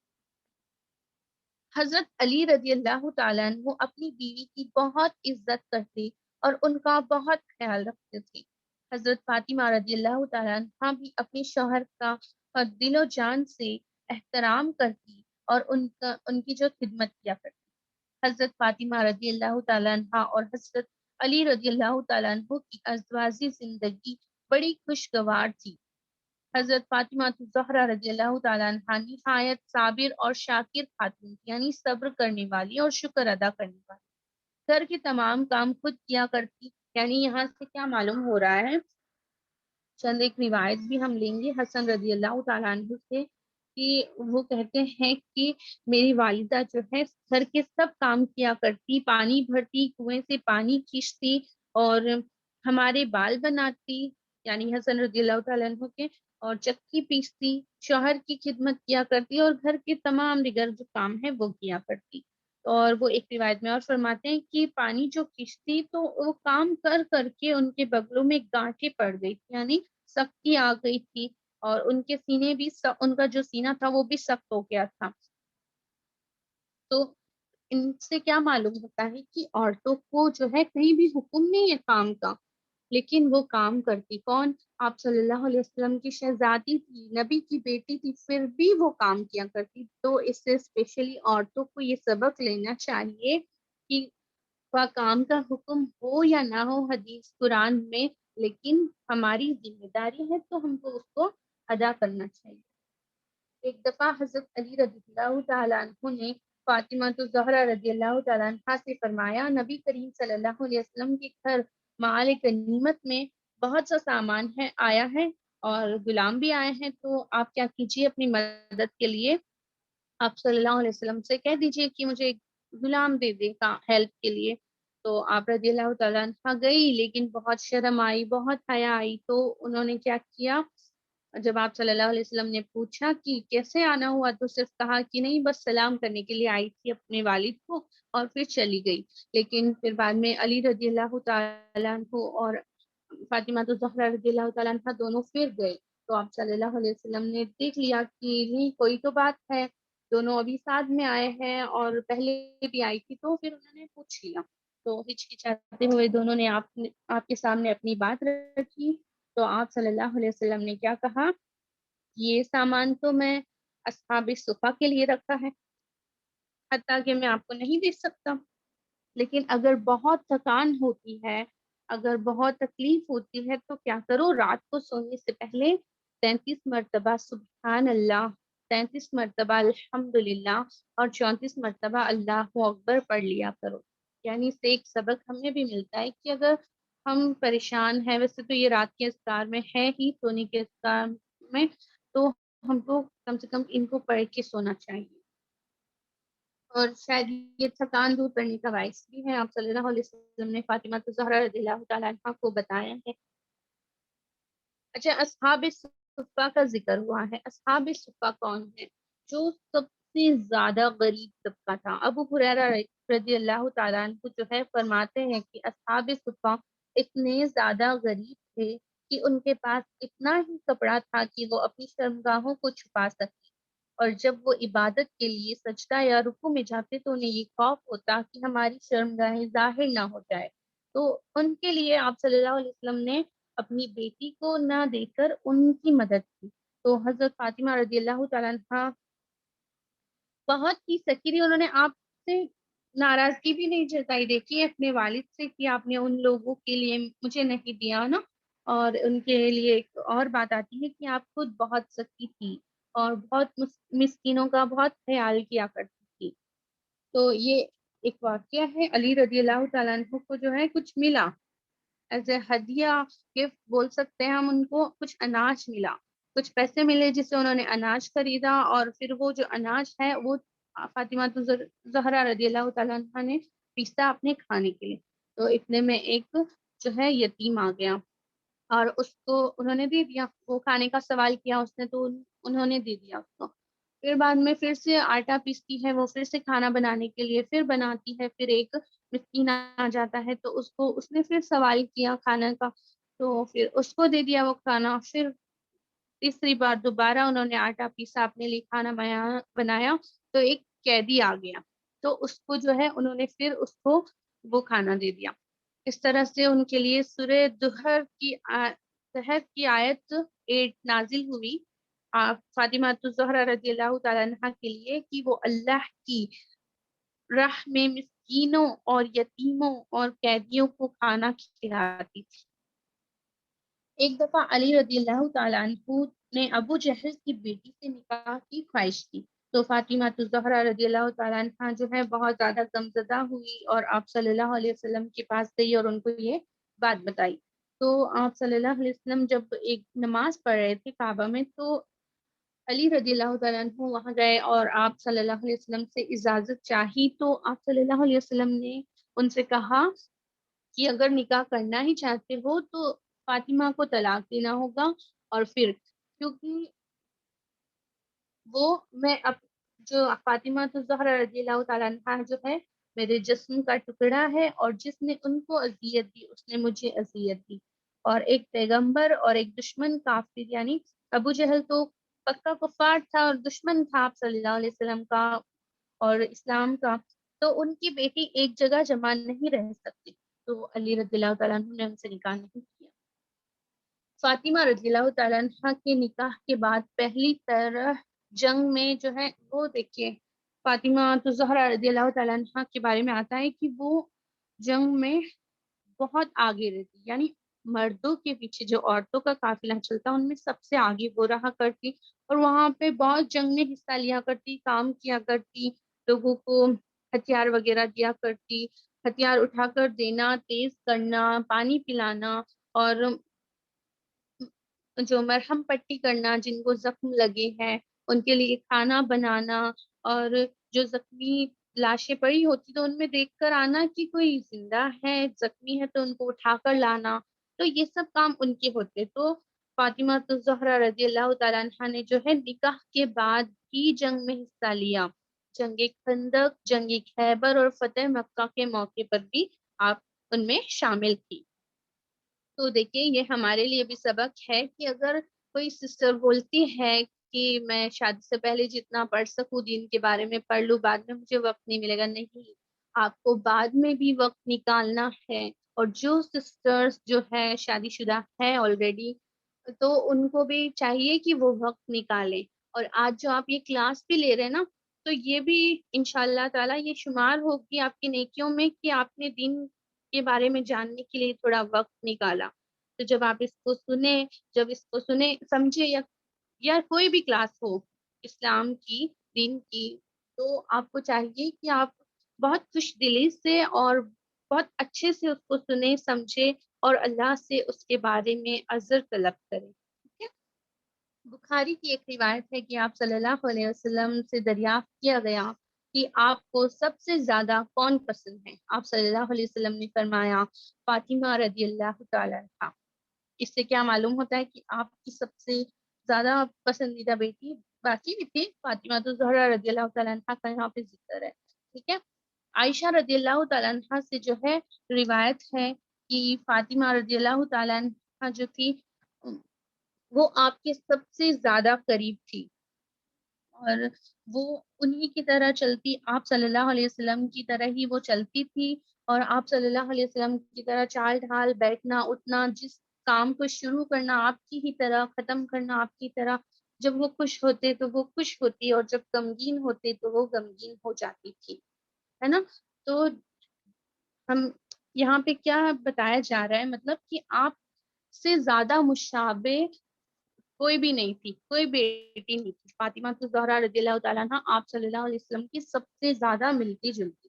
حضرت علی رضی اللہ تعالیٰ عنہ اپنی بیوی کی بہت عزت کرتے اور ان کا بہت خیال رکھتے تھے. حضرت فاطمہ رضی اللہ تعالیٰ عنہ بھی اپنے شوہر کا دل و جان سے احترام کرتی اور ان کی جو خدمت کیا کرتی. حضرت فاطمہ رضی اللہ تعالیٰ عنہ اور حضرت علی رضی اللہ تعالیٰ عنہ کی ازدواجی زندگی بڑی خوشگوار تھی. حضرت فاطمہ الزہرا رضی اللہ تعالیٰ عنہ نہایت صابر اور شاکر خاتون تھی, یعنی صبر کرنے والی اور شکر ادا کرنے والی. گھر کے تمام کام خود کیا کرتی. یعنی یہاں سے کیا معلوم ہو رہا ہے، چند ایک روایت بھی ہم لیں گے حسن رضی اللہ تعالیٰ عنہ سے، کہ وہ کہتے ہیں کہ میری والدہ جو ہے گھر کے سب کام کیا کرتی، پانی بھرتی، کنویں سے پانی کھینچتی، اور ہمارے بال بناتی، یعنی حسن رضی اللہ تعالیٰ عنہ کے، اور چکی پیستی، شوہر کی خدمت کیا کرتی، اور گھر کے تمام دیگر جو کام ہے وہ کیا کرتی. اور وہ ایک روایت میں اور فرماتے ہیں کہ پانی جو کھینچتی تو وہ کام کر کر کے ان کے بغلوں میں گانٹیں پڑ گئی تھی، یعنی سختی آ گئی تھی، اور ان کے سینے بھی ان کا جو سینہ تھا وہ بھی سخت ہو گیا تھا. تو ان سے کیا معلوم ہوتا ہے کہ عورتوں کو جو ہے کہیں بھی حکم نہیں ہے کام کا، لیکن وہ کام کرتی. کون؟ آپ صلی اللہ علیہ وسلم کی شہزادی تھی، نبی کی بیٹی تھی، پھر بھی وہ کام کیا کرتی. تو اس سے اسپیشلی عورتوں کو یہ سبق لینا چاہیے کہ خواہ کام کا حکم ہو یا نہ ہو حدیث قرآن میں، لیکن ہماری ذمہ داری ہے تو ہم کو اس کو ادا کرنا چاہیے. ایک دفعہ حضرت علی رضی اللہ تعالیٰ عنہ نے فاطمہ الزہرا رضی اللہ تعالیٰ عنہ سے فرمایا، نبی کریم صلی اللہ علیہ وسلم کے گھر مال غنیمت میں بہت سا سامان ہے آیا ہے، اور غلام بھی آئے ہیں، تو آپ کیا کیجیے اپنی مدد کے لیے آپ صلی اللہ علیہ وسلم سے کہہ دیجیے کہ مجھے ایک غلام دے دے ہیلپ کے لیے. تو آپ رضی اللہ تعالیٰ عنہ گئی، لیکن بہت شرم آئی، بہت حیا آئی. تو انہوں نے کیا کیا، جب آپ صلی اللہ علیہ وسلم نے پوچھا کہ کیسے آنا ہوا، تو صرف کہا کہ نہیں، بس سلام کرنے کے لیے آئی تھی اپنے والد کو، اور پھر چلی گئی. لیکن پھر بعد میں علی رضی اللہ تعالیٰ عنہ اور فاطمہ الزہرا رضی اللہ تعالیٰ عنہ دونوں پھر گئے. تو آپ صلی اللہ علیہ وسلم نے دیکھ لیا کہ نہیں کوئی تو بات ہے، دونوں ابھی ساتھ میں آئے ہیں اور پہلے بھی آئی تھی. تو پھر انہوں نے پوچھ لیا، تو ہچکچاتے ہوئے دونوں نے آپ کے سامنے اپنی بات رکھی. تو آپ صلی اللہ علیہ وسلم نے کیا کہا، یہ سامان تو میں اصحاب صفا کے لیے رکھا ہے، حتیٰ کہ میں آپ کو نہیں دے سکتا، لیکن اگر بہت تھکان ہوتی ہے، اگر بہت تکلیف ہوتی ہے تو کیا کرو، رات کو سونے سے پہلے 33 مرتبہ سبحان اللہ، 33 مرتبہ الحمدللہ، اور 34 مرتبہ اللہ اکبر پڑھ لیا کرو. یعنی اس سے ایک سبق ہمیں بھی ملتا ہے کہ اگر ہم پریشان ہیں، ویسے تو یہ رات کے اذکار میں ہے ہی، سونے کے اذکار میں، تو ہم کو کم سے کم ان کو پڑھ کے سونا چاہیے. اور شاید یہ تھکان دور کرنے کا باعث بھی ہے. آپ صلی اللہ علیہ وسلم نے فاطمہ الزہرا رضی اللہ تعالیٰ عنہ کو بتایا ہے. اچھا، اصحاب صفا کا ذکر ہوا ہے. اصحاب صفا کون ہے؟ جو سب سے زیادہ غریب طبقہ تھا. ابو ہریرہ رضی اللہ تعالیٰ عنہ جو ہے فرماتے ہیں کہ اصحاب صفا اتنے زیادہ غریب تھے کہ ان کے پاس اتنا ہی کپڑا تھا کہ وہ اپنی شرمگاہوں کو چھپا سکتے، اور جب وہ عبادت کے لیے سجدہ یا رکوع میں جاتے تو انہیں یہ خوف ہوتا کہ ہماری شرمگاہیں ظاہر نہ ہو جائے. تو ان کے لیے آپ صلی اللہ علیہ وسلم نے اپنی بیٹی کو نہ دے کر ان کی مدد کی. تو حضرت فاطمہ رضی اللہ تعالیٰ عنہ بہت ہی سخی تھی، انہوں نے آپ سے ناراضگی بھی نہیں جتائی، دیکھی اپنے والد سے کہ آپ نے ان لوگوں کے لیے مجھے نہیں دیا نا. اور ان کے لیے ایک اور بات آتی ہے کہ آپ خود بہت سخی تھی اور بہت مسکینوں کا بہت خیال کیا کرتی تھی. تو یہ ایک واقعہ ہے. علی رضی اللہ تعالیٰ عنہ کو جو ہے کچھ ملا ایز اے ہدیہ، گفٹ بول سکتے ہیں ہم ان کو، کچھ اناج ملا، کچھ پیسے ملے جس سے انہوں نے اناج خریدا، اور پھر وہ جو اناج ہے وہ فاطمہ زہرا رضی اللہ تعالیٰ عنہ نے پیسا اپنے کھانے کے لیے. تو اتنے میں ایک جو ہے یتیم آ گیا اور اس کو انہوں نے دے دیا. وہ کھانے کا سوال کیا اس نے تو انہوں نے دے دیا اس کو. پھر بعد میں پھر سے آٹا پیستی ہے وہ، پھر سے کھانا بنانے کے لیے پھر بناتی ہے. پھر ایک مسکین آ جاتا ہے تو اس نے پھر سوال کیا کھانا کا، تو پھر اس کو دے دیا وہ کھانا. پھر تیسری بار دوبارہ انہوں نے آٹا پیسا اپنے لیے کھانا بنایا تو ایک قیدی آ گیا، تو اس کو جو ہے انہوں نے پھر اس کو وہ کھانا دے دیا. اس طرح سے ان کے لیے سورہ دہر کی آیت 8 نازل ہوئی فاطمہ الزہرا رضی اللہ تعالیٰ عنہ کے لیے کہ وہ اللہ کی راہ میں مسکینوں اور یتیموں اور قیدیوں کو کھانا کھلاتی تھی. ایک دفعہ علی رضی اللہ تعالیٰ عنہ نے ابو جہل کی بیٹی سے نکاح کی خواہش کی. تو فاطمہ الزہرا رضی اللہ تعالیٰ عنہ جو ہے بہت زیادہ غمزدہ ہوئی اور آپ صلی اللہ علیہ وسلم کے پاس گئی اور ان کو یہ بات بتائی. تو آپ صلی اللہ علیہ وسلم جب ایک نماز پڑھ رہے تھے کعبہ میں تو علی رضی اللہ تعالیٰ عنہ وہاں گئے اور آپ صلی اللہ علیہ وسلم سے اجازت چاہی. تو آپ صلی اللہ علیہ وسلم نے ان سے کہا کہ اگر نکاح کرنا ہی چاہتے ہو تو فاطمہ کو طلاق دینا ہوگا، اور پھر کیونکہ وہ میں اب جو فاطمہ الزہرا رضی اللہ تعالیٰ عنہ جو ہے میرے جسم کا ٹکڑا ہے، اور جس نے ان کو اذیت دی اس نے مجھے اذیت دی. اور ایک پیغمبر اور ایک دشمن کافر، یعنی ابو جہل تو پکا کفار تھا اور دشمن تھا آپ صلی اللہ علیہ وسلم کا اور اسلام کا، تو ان کی بیٹی ایک جگہ جمع نہیں رہ سکتی. تو علی رضی اللہ تعالیٰ عنہ نے ان سے نکاح نہیں کیا. فاطمہ رضی اللہ تعالیٰ عنہ کے نکاح کے بعد پہلی طرح جنگ میں جو ہے وہ دیکھیے فاطمہ الزہرا رضی اللہ تعالیٰ عنہ کے بارے میں آتا ہے کہ وہ جنگ میں بہت آگے رہتی، یعنی مردوں کے پیچھے جو عورتوں کا قافلہ چلتا ان میں سب سے آگے وہ رہا کرتی، اور وہاں پہ بہت جنگ میں حصہ لیا کرتی، کام کیا کرتی، لوگوں کو ہتھیار وغیرہ دیا کرتی، ہتھیار اٹھا کر دینا، تیز کرنا، پانی پلانا، اور جو مرہم پٹی کرنا جن کو زخم لگے ہیں ان کے لیے کھانا بنانا، اور جو زخمی لاشیں پڑی ہوتی تو ان میں دیکھ کر آنا کہ کوئی زندہ ہے زخمی ہے تو ان کو اٹھا کر لانا. تو یہ سب کام ان کے ہوتے. تو فاطمہ الزہرا رضی اللہ تعالیٰ عنہ نے جو ہے نکاح کے بعد ہی جنگ میں حصہ لیا. جنگ خندق، جنگ خیبر اور فتح مکہ کے موقع پر بھی آپ ان میں شامل تھی. تو دیکھیے یہ ہمارے لیے بھی سبق ہے کہ اگر کوئی سسٹر بولتی ہے کہ میں شادی سے پہلے جتنا پڑھ سکوں دین کے بارے میں پڑھ لوں، بعد میں مجھے وقت نہیں ملے گا، نہیں، آپ کو بعد میں بھی وقت نکالنا ہے. اور جو سسٹرز جو ہے شادی شدہ ہے آلریڈی تو ان کو بھی چاہیے کہ وہ وقت نکالیں. اور آج جو آپ یہ کلاس بھی لے رہے ہیں نا تو یہ بھی انشاءاللہ تعالی یہ شمار ہوگی آپ کی نیکیوں میں کہ آپ نے دین کے بارے میں جاننے کے لیے تھوڑا وقت نکالا. تو جب آپ اس کو سنیں، جب اس کو سنیں سمجھے یا کوئی بھی کلاس ہو اسلام کی، دین کی، تو آپ کو چاہیے کہ آپ بہت خوش دلی سے اور بہت اچھے سے اس کو سنیں، سمجھے اور اللہ سے اس کے بارے میں عذر طلب کریں. ٹھیک ہے. بخاری کی ایک روایت ہے کہ آپ صلی اللہ علیہ وسلم سے دریافت کیا گیا کہ آپ کو سب سے زیادہ کون پسند ہے. آپ صلی اللہ علیہ وسلم نے فرمایا فاطمہ رضی اللہ تعالیٰ عنہا. اس سے کیا معلوم ہوتا ہے کہ آپ کی سب سے زیادہ پسندیدہ بیٹی باقی بھی تھی فاطمہ الزہرا رضی اللہ تعالیٰ عنہا کا یہاں پہ ذکر ہے. ٹھیک ہے. عائشہ رضی اللہ تعالیٰ عنہا سے جو ہے روایت ہے کہ فاطمہ رضی اللہ تعالیٰ عنہا جو تھی وہ آپ کے سب سے زیادہ قریب تھی، اور وہ انہی کی طرح چلتی، آپ صلی اللہ علیہ وسلم کی طرح ہی وہ چلتی تھی، اور آپ صلی اللہ علیہ وسلم کی طرح چال ڈھال، بیٹھنا اٹھنا، جس کام کو شروع کرنا آپ کی ہی طرح، ختم کرنا آپ کی طرح. جب وہ خوش ہوتے تو وہ خوش ہوتی اور جب غمگین ہوتے تو وہ غمگین ہو جاتی تھی، ہے نا. تو ہم یہاں پہ کیا بتایا جا رہا ہے، مطلب کہ آپ سے زیادہ مشابہ کوئی بھی نہیں تھی، کوئی بیٹی نہیں تھی. فاطمہ الزہرا رضی اللہ تعالیٰ عنہ آپ صلی اللہ علیہ وسلم کی سب سے زیادہ ملتی جلتی.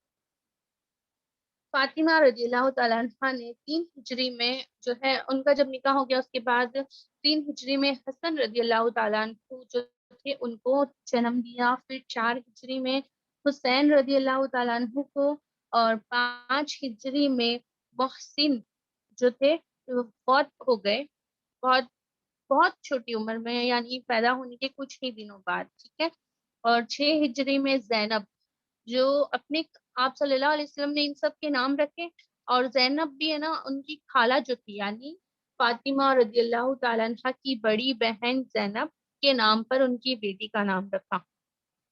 فاطمہ رضی اللہ تعالیٰ عنہ نے 3 ہجری میں جو ہے ان کا جب نکاح ہو گیا اس کے بعد 3 ہجری میں حسن رضی اللہ تعالیٰ عنہ جو تھے ان کو جنم دیا. پھر 4 ہجری میں حسین رضی اللہ تعالیٰ عنہ کو، اور 5 ہجری میں محسن جو تھے وہ فوت ہو گئے بہت بہت چھوٹی عمر میں، یعنی پیدا ہونے کے کچھ ہی دنوں بعد. ٹھیک ہے. اور 6 ہجری میں زینب جو اپنے آپ صلی اللہ علیہ وسلم نے ان سب کے نام رکھے، اور زینب بھی ہے نا ان کی خالہ جو تھی، یعنی فاطمہ رضی اللہ تعالیٰ عنہ کی بڑی بہن زینب کے نام پر ان کی بیٹی کا نام رکھا.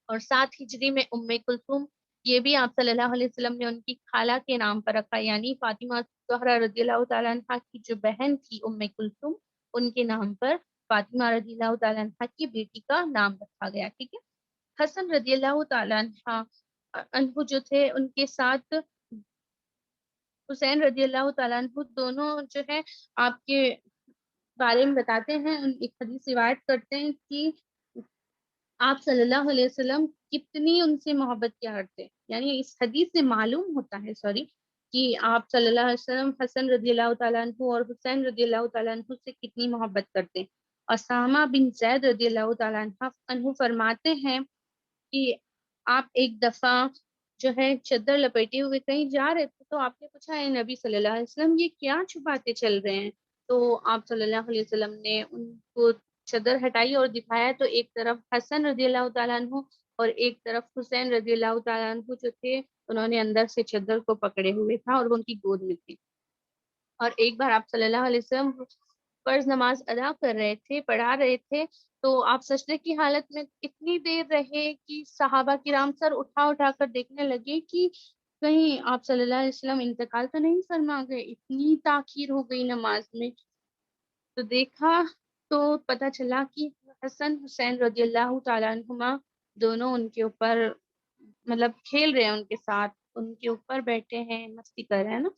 اور 7 ہجری میں ام کلثوم، یہ بھی آپ صلی اللہ علیہ وسلم نے ان کی خالہ کے نام پر رکھا، یعنی فاطمہ زہرا رضی اللہ تعالیٰ عنہ کی جو بہن تھی ام کلثوم ان کے نام پر فاطمہ رضی اللہ تعالیٰ عنہ کی بیٹی کا نام رکھا گیا. ٹھیک ہے. حسن رضی اللہ تعالیٰ عنہ جو تھے ان کے ساتھ حسین رضی اللہ تعالیٰ عنہ دونوں جو ہے آپ کے بارے میں بتاتے ہیں، ایک حدیث روایت کرتے ہیں کہ آپ صلی اللہ علیہ وسلم کتنی ان سے محبت کیا کرتے. یعنی اس حدیث سے معلوم ہوتا ہے کہ آپ صلی اللہ علیہ وسلم حسن رضی اللہ تعالیٰ عنہ اور حسین رضی اللہ تعالیٰ عنہ سے کتنی محبت کرتے. اسامہ بن زید رضی اللہ تعالیٰ عنہ فرماتے ہیں کہ آپ ایک دفعہ جو ہے چادر لپیٹے ہوئے کہیں جا رہے تھے، تو آپ نے پوچھا اے نبی صلی اللہ علیہ وسلم یہ کیا چھپاتے چل رہے ہیں؟ تو آپ صلی اللہ علیہ وسلم نے ان کو چادر ہٹائی اور دکھایا، تو ایک طرف حسن رضی اللہ تعالیٰ عنہ اور ایک طرف حسین رضی اللہ تعالیٰ عنہ جو تھے، انہوں نے اندر سے چادر کو پکڑے ہوئے تھا اور وہ ان کی گود میں تھی. اور ایک بار آپ صلی اللہ علیہ وسلم فرض نماز ادا کر رہے تھے، پڑھا رہے تھے، تو آپ سجدے کی حالت میں اتنی دیر رہے کہ صحابہ کرام سر اٹھا اٹھا کر دیکھنے لگے کہ کہیں آپ صلی اللہ علیہ وسلم انتقال تو نہیں فرما گئے، اتنی تاخیر ہو گئی نماز میں. تو دیکھا تو پتہ چلا کہ حسن حسین رضی اللہ تعالیٰ عنہما دونوں ان کے اوپر مطلب کھیل رہے ہیں، ان کے ساتھ ان کے اوپر بیٹھے ہیں، مستی کر رہے ہیں نا.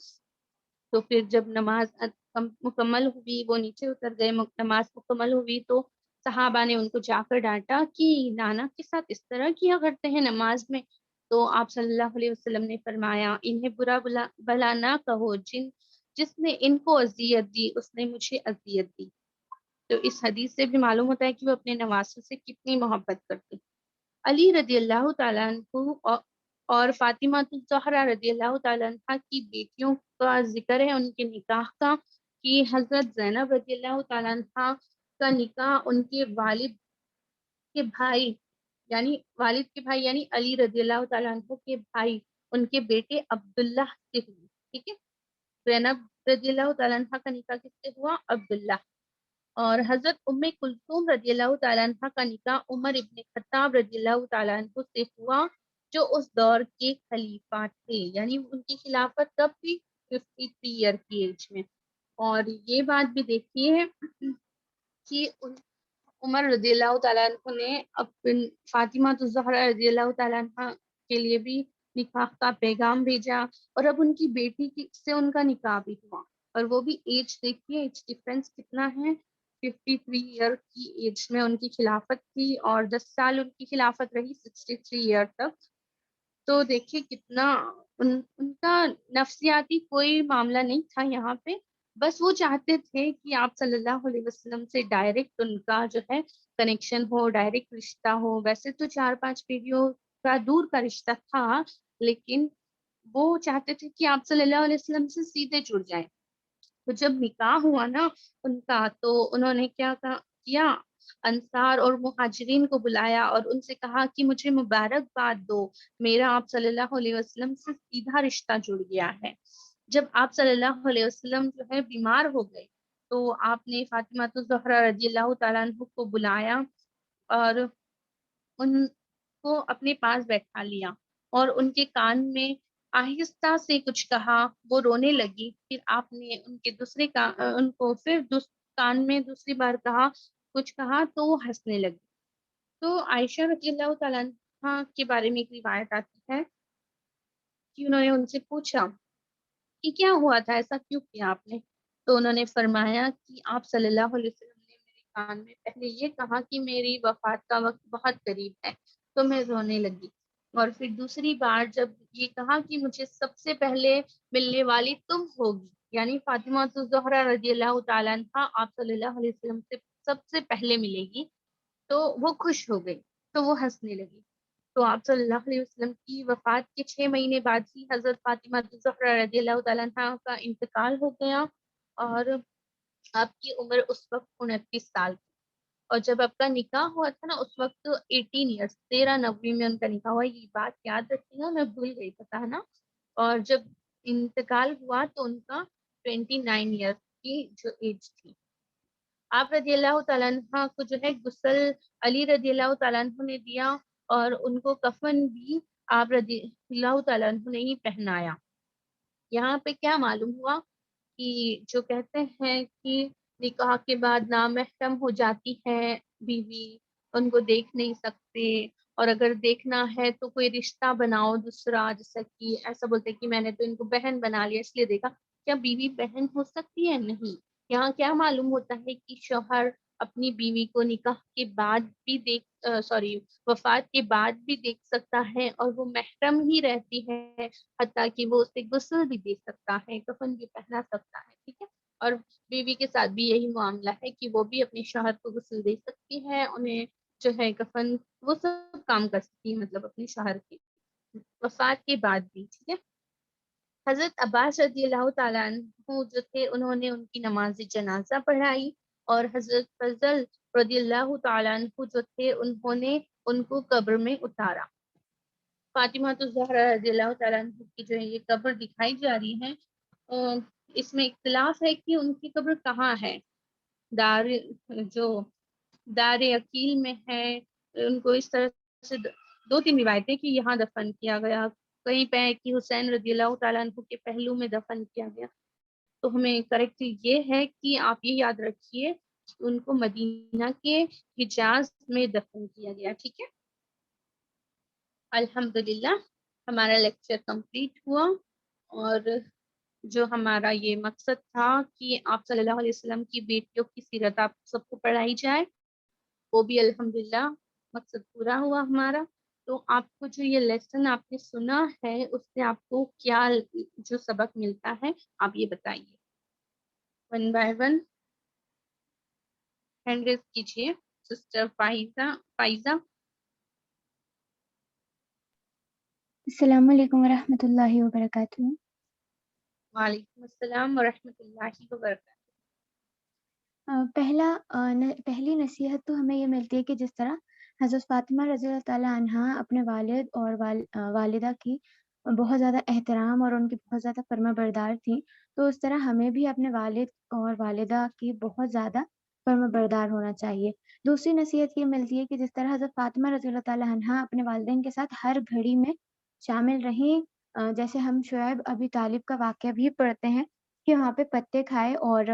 تو پھر جب نماز مکمل ہوئی، وہ نیچے اتر گئے، نماز مکمل ہوئی، تو صحابہ نے ان کو جا کر ڈانٹا کہ نانا کے ساتھ اس طرح کیا کرتے ہیں نماز میں. تو آپ صلی اللہ علیہ وسلم نے فرمایا انہیں برا بھلا نہ کہو، جس نے ان کو اذیت دی اس نے مجھے اذیت دی. تو اس حدیث سے بھی معلوم ہوتا ہے کہ وہ اپنے نواسوں سے کتنی محبت کرتے. علی رضی اللہ تعالیٰ عنہ اور فاطمہ الزہرا رضی اللہ تعالیٰ عنہ کی بیٹیوں کا ذکر ہے ان کے نکاح کا، کہ حضرت زینب رضی اللہ تعالیٰ عنہ کا نکاح ان کے والد کے بھائی یعنی علی رضی اللہ تعالیٰ عنہ کے بھائی ان کے بیٹے عبداللہ سے ہوئی. ٹھیک ہے، زینب رضی اللہ تعالیٰ عنہ کا نکاح کس سے ہوا؟ عبداللہ. اور حضرت ام کلثوم رضی اللہ تعالیٰ عنہ کا نکاح عمر ابن خطاب رضی اللہ تعالیٰ عنہ سے ہوا، جو اس دور کے خلیفہ تھے. یعنی ان کی خلافت کب تھی؟ 53 ایئر کی ایج میں. اور یہ بات بھی دیکھیے کہ عمر رضی اللہ تعالیٰ عنہ نے فاطمہ الزہرا رضی اللہ تعالیٰ عنہ کے لیے بھی نکاح کا پیغام بھیجا، اور اب ان کی بیٹی سے ان کا نکاح بھی ہوا. اور وہ بھی ایج دیکھیے، ایج ڈفرینس کتنا ہے، 53 ایئر کی ایج میں ان کی خلافت تھی، اور 10 سال ان کی خلافت رہی 63 ایئر تک. تو دیکھیے کتنا ان کا نفسیاتی کوئی معاملہ نہیں تھا یہاں پہ، بس وہ چاہتے تھے کہ آپ صلی اللہ علیہ وسلم سے ڈائریکٹ ان کا جو ہے کنیکشن ہو، ڈائریکٹ رشتہ ہو. ویسے تو 4-5 پیڑھیوں کا دور کا رشتہ تھا، لیکن وہ چاہتے تھے کہ آپ صلی اللہ علیہ وسلم سے سیدھے جڑ جائیں. تو جب نکاح ہوا نا ان کا، تو انہوں نے کیا کیا، انصار اور مہاجرین کو بلایا اور ان سے کہا کہ مجھے مبارکباد دو، میرا آپ صلی اللہ علیہ وسلم سے سیدھا رشتہ جڑ گیا ہے. جب آپ صلی اللہ علیہ وسلم جو ہے بیمار ہو گئے، تو آپ نے فاطمہ الزہرا رضی اللہ تعالیٰ عنہ کو بلایا اور ان کو اپنے پاس بیٹھا لیا اور ان کے کان میں آہستہ سے کچھ کہا. وہ رونے لگی. پھر آپ نے ان کو پھر کان میں دوسری بار کچھ کہا تو وہ ہنسنے لگی. تو عائشہ رضی اللہ تعالیٰ عنہ کے بارے میں ایک روایت آتی ہے کہ انہوں نے ان سے پوچھا کہ کیا ہوا تھا، ایسا کیوں کیا آپ نے؟ تو انہوں نے فرمایا کہ آپ صلی اللہ علیہ وسلم نے میرے کان میں پہلے یہ کہا کہ میری وفات کا وقت بہت قریب ہے، تو میں رونے لگی. اور پھر دوسری بار جب یہ کہا کہ مجھے سب سے پہلے ملنے والی تم ہوگی، یعنی فاطمہ الزہرا رضی اللہ تعالیٰ عنہ آپ صلی اللہ علیہ وسلم سے سب سے پہلے ملے گی، تو وہ خوش ہو گئی، تو وہ ہنسنے لگی. تو آپ صلی اللہ علیہ وسلم کی وفات کے 6 مہینے بعد ہی حضرت فاطمہ الزہرا رضی اللہ تعالیٰ عنہ کا انتقال ہو گیا، اور آپ کی عمر اس وقت 29 سال تھی. اور جب آپ کا نکاح ہوا تھا نا اس وقت 18 ایئرس 13 نومبر میں ان کا نکاح ہوا. یہ بات یاد رکھیے گا، میں بھول گئی پتا ہے نا. اور جب انتقال ہوا تو ان کا 29 ایئرس کی جو ایج تھی. آپ رضی اللہ تعالیٰ عنہ کو جو ہے غسل علی رضی اللہ تعالیٰ عنہ نے دیا، اور ان کو کفن بھی آپ رضی اللہ تعالیٰ عنہ نے ہی پہنایا. یہاں پہ کیا معلوم ہوا کہ جو کہتے ہیں کہ نکاح کے بعد نامحرم ہو جاتی ہے بیوی، ان کو دیکھ نہیں سکتے، اور اگر دیکھنا ہے تو کوئی رشتہ بناؤ دوسرا، جیسا کہ ایسا بولتے کہ میں نے تو ان کو بہن بنا لیا اس لیے دیکھا. کیا بیوی بہن ہو سکتی ہے؟ نہیں. یہاں کیا معلوم ہوتا ہے کہ شوہر اپنی بیوی کو نکاح کے بعد بھی وفات کے بعد بھی دیکھ سکتا ہے، اور وہ محرم ہی رہتی ہے، حتیٰ کہ وہ اسے غسل بھی دے سکتا ہے، کفن بھی پہنا سکتا ہے، ٹھیک ہے. اور بیوی کے ساتھ بھی یہی معاملہ ہے کہ وہ بھی اپنے شوہر کو غسل دے سکتی ہے، انہیں جو ہے کفن، وہ سب کام کر سکتی ہے، مطلب اپنے شوہر کی وفات کے بعد بھی، ٹھیک ہے. حضرت عباس رضی اللہ تعالیٰ عنہ جو تھے، انہوں نے ان کی نماز جنازہ پڑھائی، اور حضرت فضل رضی اللہ تعالیٰ عنہ جو تھے، انہوں نے ان کو قبر میں اتارا. فاطمہ الزہرا رضی اللہ تعالیٰ عنہ کی جو ہے یہ قبر دکھائی جا رہی ہے. اس میں اختلاف ہے کہ ان کی قبر کہاں ہے. دار جو دار عقیل میں ہے، ان کو اس طرح سے دو تین روایتیں کہ یہاں دفن کیا گیا، کہیں پہ ہے کہ حسین رضی اللہ تعالیٰ عنہ کے پہلو میں دفن کیا گیا. تو ہمیں کریکٹ یہ ہے کہ آپ یہ یاد رکھیے کہ ان کو مدینہ کے حجاز میں دفن کیا گیا. ٹھیک ہے. الحمدللہ ہمارا لیکچر کمپلیٹ ہوا، اور جو ہمارا یہ مقصد تھا کہ آپ صلی اللہ علیہ وسلم کی بیٹیوں کی سیرت آپ سب کو پڑھائی جائے، وہ بھی الحمدللہ مقصد پورا ہوا ہمارا. تو آپ کو جو یہ لیسن آپ نے سنا ہے، اس سے آپ کو کیا جو سبق ملتا ہے آپ یہ بتائیے. 1 by 1 ہینڈ ریز کیجیے. سسٹر فائزہ. السلام علیکم ورحمۃ اللہ وبرکاتہ. وعلیکم السلام ورحمۃ اللہ وبرکاتہ. پہلی نصیحت تو ہمیں یہ ملتی ہے کہ جس طرح حضرت فاطمہ رضی اللہ تعالیٰ عنہا اپنے والد اور والدہ کی بہت زیادہ احترام اور ان کی بہت زیادہ فرما بردار تھی، تو اس طرح ہمیں بھی اپنے والد اور والدہ کی بہت زیادہ فرما بردار ہونا چاہیے. دوسری نصیحت یہ ملتی ہے کہ جس طرح حضرت فاطمہ رضی اللہ تعالیٰ عنہا اپنے والدین کے ساتھ ہر گھڑی میں شامل رہیں. جیسے ہم شعیب ابی طالب کا واقعہ بھی پڑھتے ہیں کہ وہاں پہ پتے کھائے اور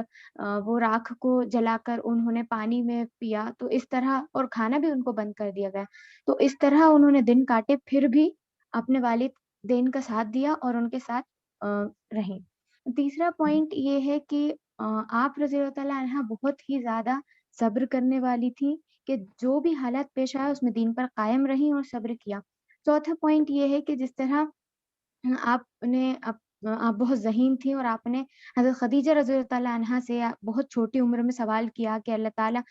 وہ راکھ کو جلا کر انہوں نے پانی میں پیا، تو اس طرح، اور کھانا بھی ان کو بند کر دیا گیا. تو اس طرح انہوں نے دن کاٹے، پھر بھی اپنے والدین کا ساتھ دیا اور ان کے ساتھ رہیں. تیسرا پوائنٹ یہ ہے کہ آپ رضی اللہ تعالیٰ عنہ بہت ہی زیادہ صبر کرنے والی تھی کہ جو بھی حالات پیش آئے اس میں دین پر قائم رہیں اور صبر کیا. چوتھا پوائنٹ یہ ہے کہ جس طرح آپ بہت ذہین تھی اور آپ نے حضرت خدیجہ رضی اللہ تعالیٰ عنہا سے بہت چھوٹی عمر میں سوال کیا کہ اللہ تعالیٰ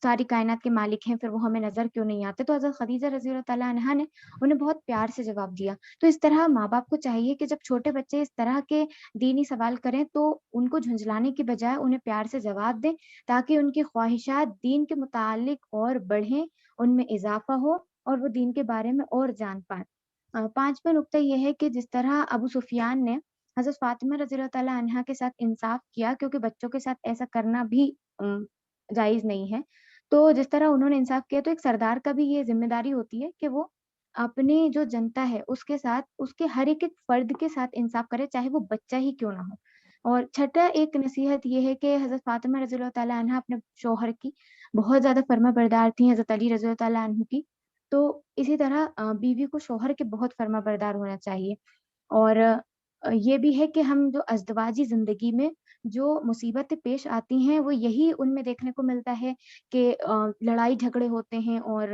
ساری کائنات کے مالک ہیں، پھر وہ ہمیں نظر کیوں نہیں آتے. تو حضرت خدیجہ رضی اللہ تعالیٰ عنہا نے انہیں بہت پیار سے جواب دیا. تو اس طرح ماں باپ کو چاہیے کہ جب چھوٹے بچے اس طرح کے دینی سوال کریں تو ان کو جھنجھلانے کی بجائے انہیں پیار سے جواب دیں، تاکہ ان کی خواہشات دین کے متعلق اور بڑھیں، ان میں اضافہ ہو اور وہ دین کے بارے میں اور جان پائیں. 5واں نقطہ یہ ہے کہ جس طرح ابو سفیان نے حضرت فاطمہ رضی اللہ تعالیٰ عنہا کے ساتھ انصاف کیا، کیونکہ بچوں کے ساتھ ایسا کرنا بھی جائز نہیں ہے، تو جس طرح انہوں نے انصاف کیا، تو ایک سردار کا بھی یہ ذمہ داری ہوتی ہے کہ وہ اپنی جو جنتا ہے اس کے ساتھ، اس کے ہر ایک فرد کے ساتھ انصاف کرے، چاہے وہ بچہ ہی کیوں نہ ہو. اور چھٹا ایک نصیحت یہ ہے کہ حضرت فاطمہ رضی اللہ تعالیٰ عنہا اپنے شوہر کی بہت زیادہ فرما بردار تھیں، حضرت علی رضی اللہ تعالیٰ عنہ کی. تو اسی طرح بیوی کو شوہر کے بہت فرما بردار ہونا چاہیے. اور یہ بھی ہے کہ ہم جو ازدواجی زندگی میں جو مصیبتیں پیش آتی ہیں وہ یہی ان میں دیکھنے کو ملتا ہے کہ لڑائی جھگڑے ہوتے ہیں، اور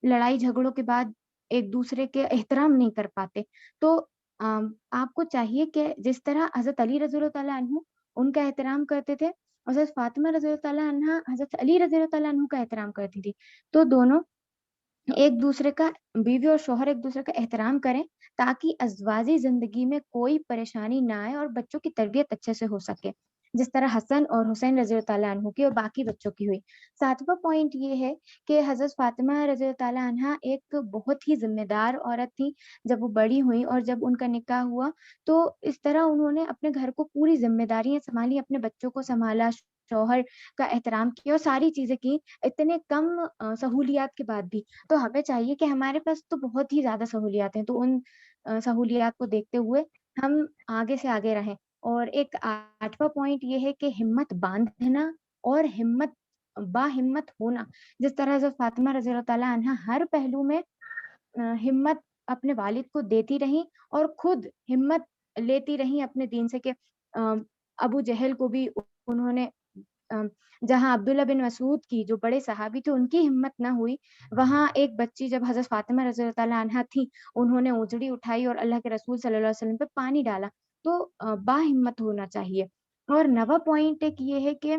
لڑائی جھگڑوں کے بعد ایک دوسرے کے احترام نہیں کر پاتے. تو آپ کو چاہیے کہ جس طرح حضرت علی رضی اللہ تعالیٰ عنہ ان کا احترام کرتے تھے، حضرت فاطمہ رضی اللہ تعالیٰ عنہ حضرت علی رضی اللہ تعالیٰ عنہ کا احترام کرتی تھی. تو دونوں ایک دوسرے کا، بیوی اور شوہر ایک دوسرے کا احترام کریں، تاکہ ازدواجی زندگی میں کوئی پریشانی نہ آئے اور بچوں کی تربیت اچھے سے ہو سکے، جس طرح حسن اور حسین رضی اللہ تعالیٰ عنہ کی اور باقی بچوں کی ہوئی. 7واں پوائنٹ یہ ہے کہ حضرت فاطمہ رضی اللہ تعالیٰ عنہ ایک بہت ہی ذمہ دار عورت تھی. جب وہ بڑی ہوئی اور جب ان کا نکاح ہوا تو اس طرح انہوں نے اپنے گھر کو پوری ذمہ داریاں سنبھالی، اپنے بچوں کو سنبھالا، شوہر کا احترام کیا اور ساری چیزیں کی، اتنے کم سہولیات کے بعد بھی. تو ہمیں چاہیے کہ ہمارے پاس تو بہت ہی زیادہ سہولیات ہیں، تو ان سہولیات کو دیکھتے ہوئے ہم آگے سے آگے رہیں. اور ایک 8واں پوائنٹ یہ ہے کہ ہمت باندھنا اور با ہمت ہونا. جس طرح حضرت فاطمہ رضی اللہ تعالیٰ عنہ ہر پہلو میں ہمت اپنے والد کو دیتی رہیں اور خود ہمت لیتی رہیں اپنے دین سے، کہ ابو جہل کو بھی انہوں نے جہاں عبداللہ بن مسعود کی جو بڑے صحابی تھے ان کی ہمت نہ ہوئی، وہاں ایک بچی جب حضرت فاطمہ رضی اللہ تعالیٰ عنہا تھی، انہوں نے اونچڑی اٹھائی اور اللہ کے رسول صلی اللہ علیہ وسلم پہ پانی ڈالا. تو با ہمت ہونا چاہیے. اور نواں پوائنٹ ایک یہ ہے کہ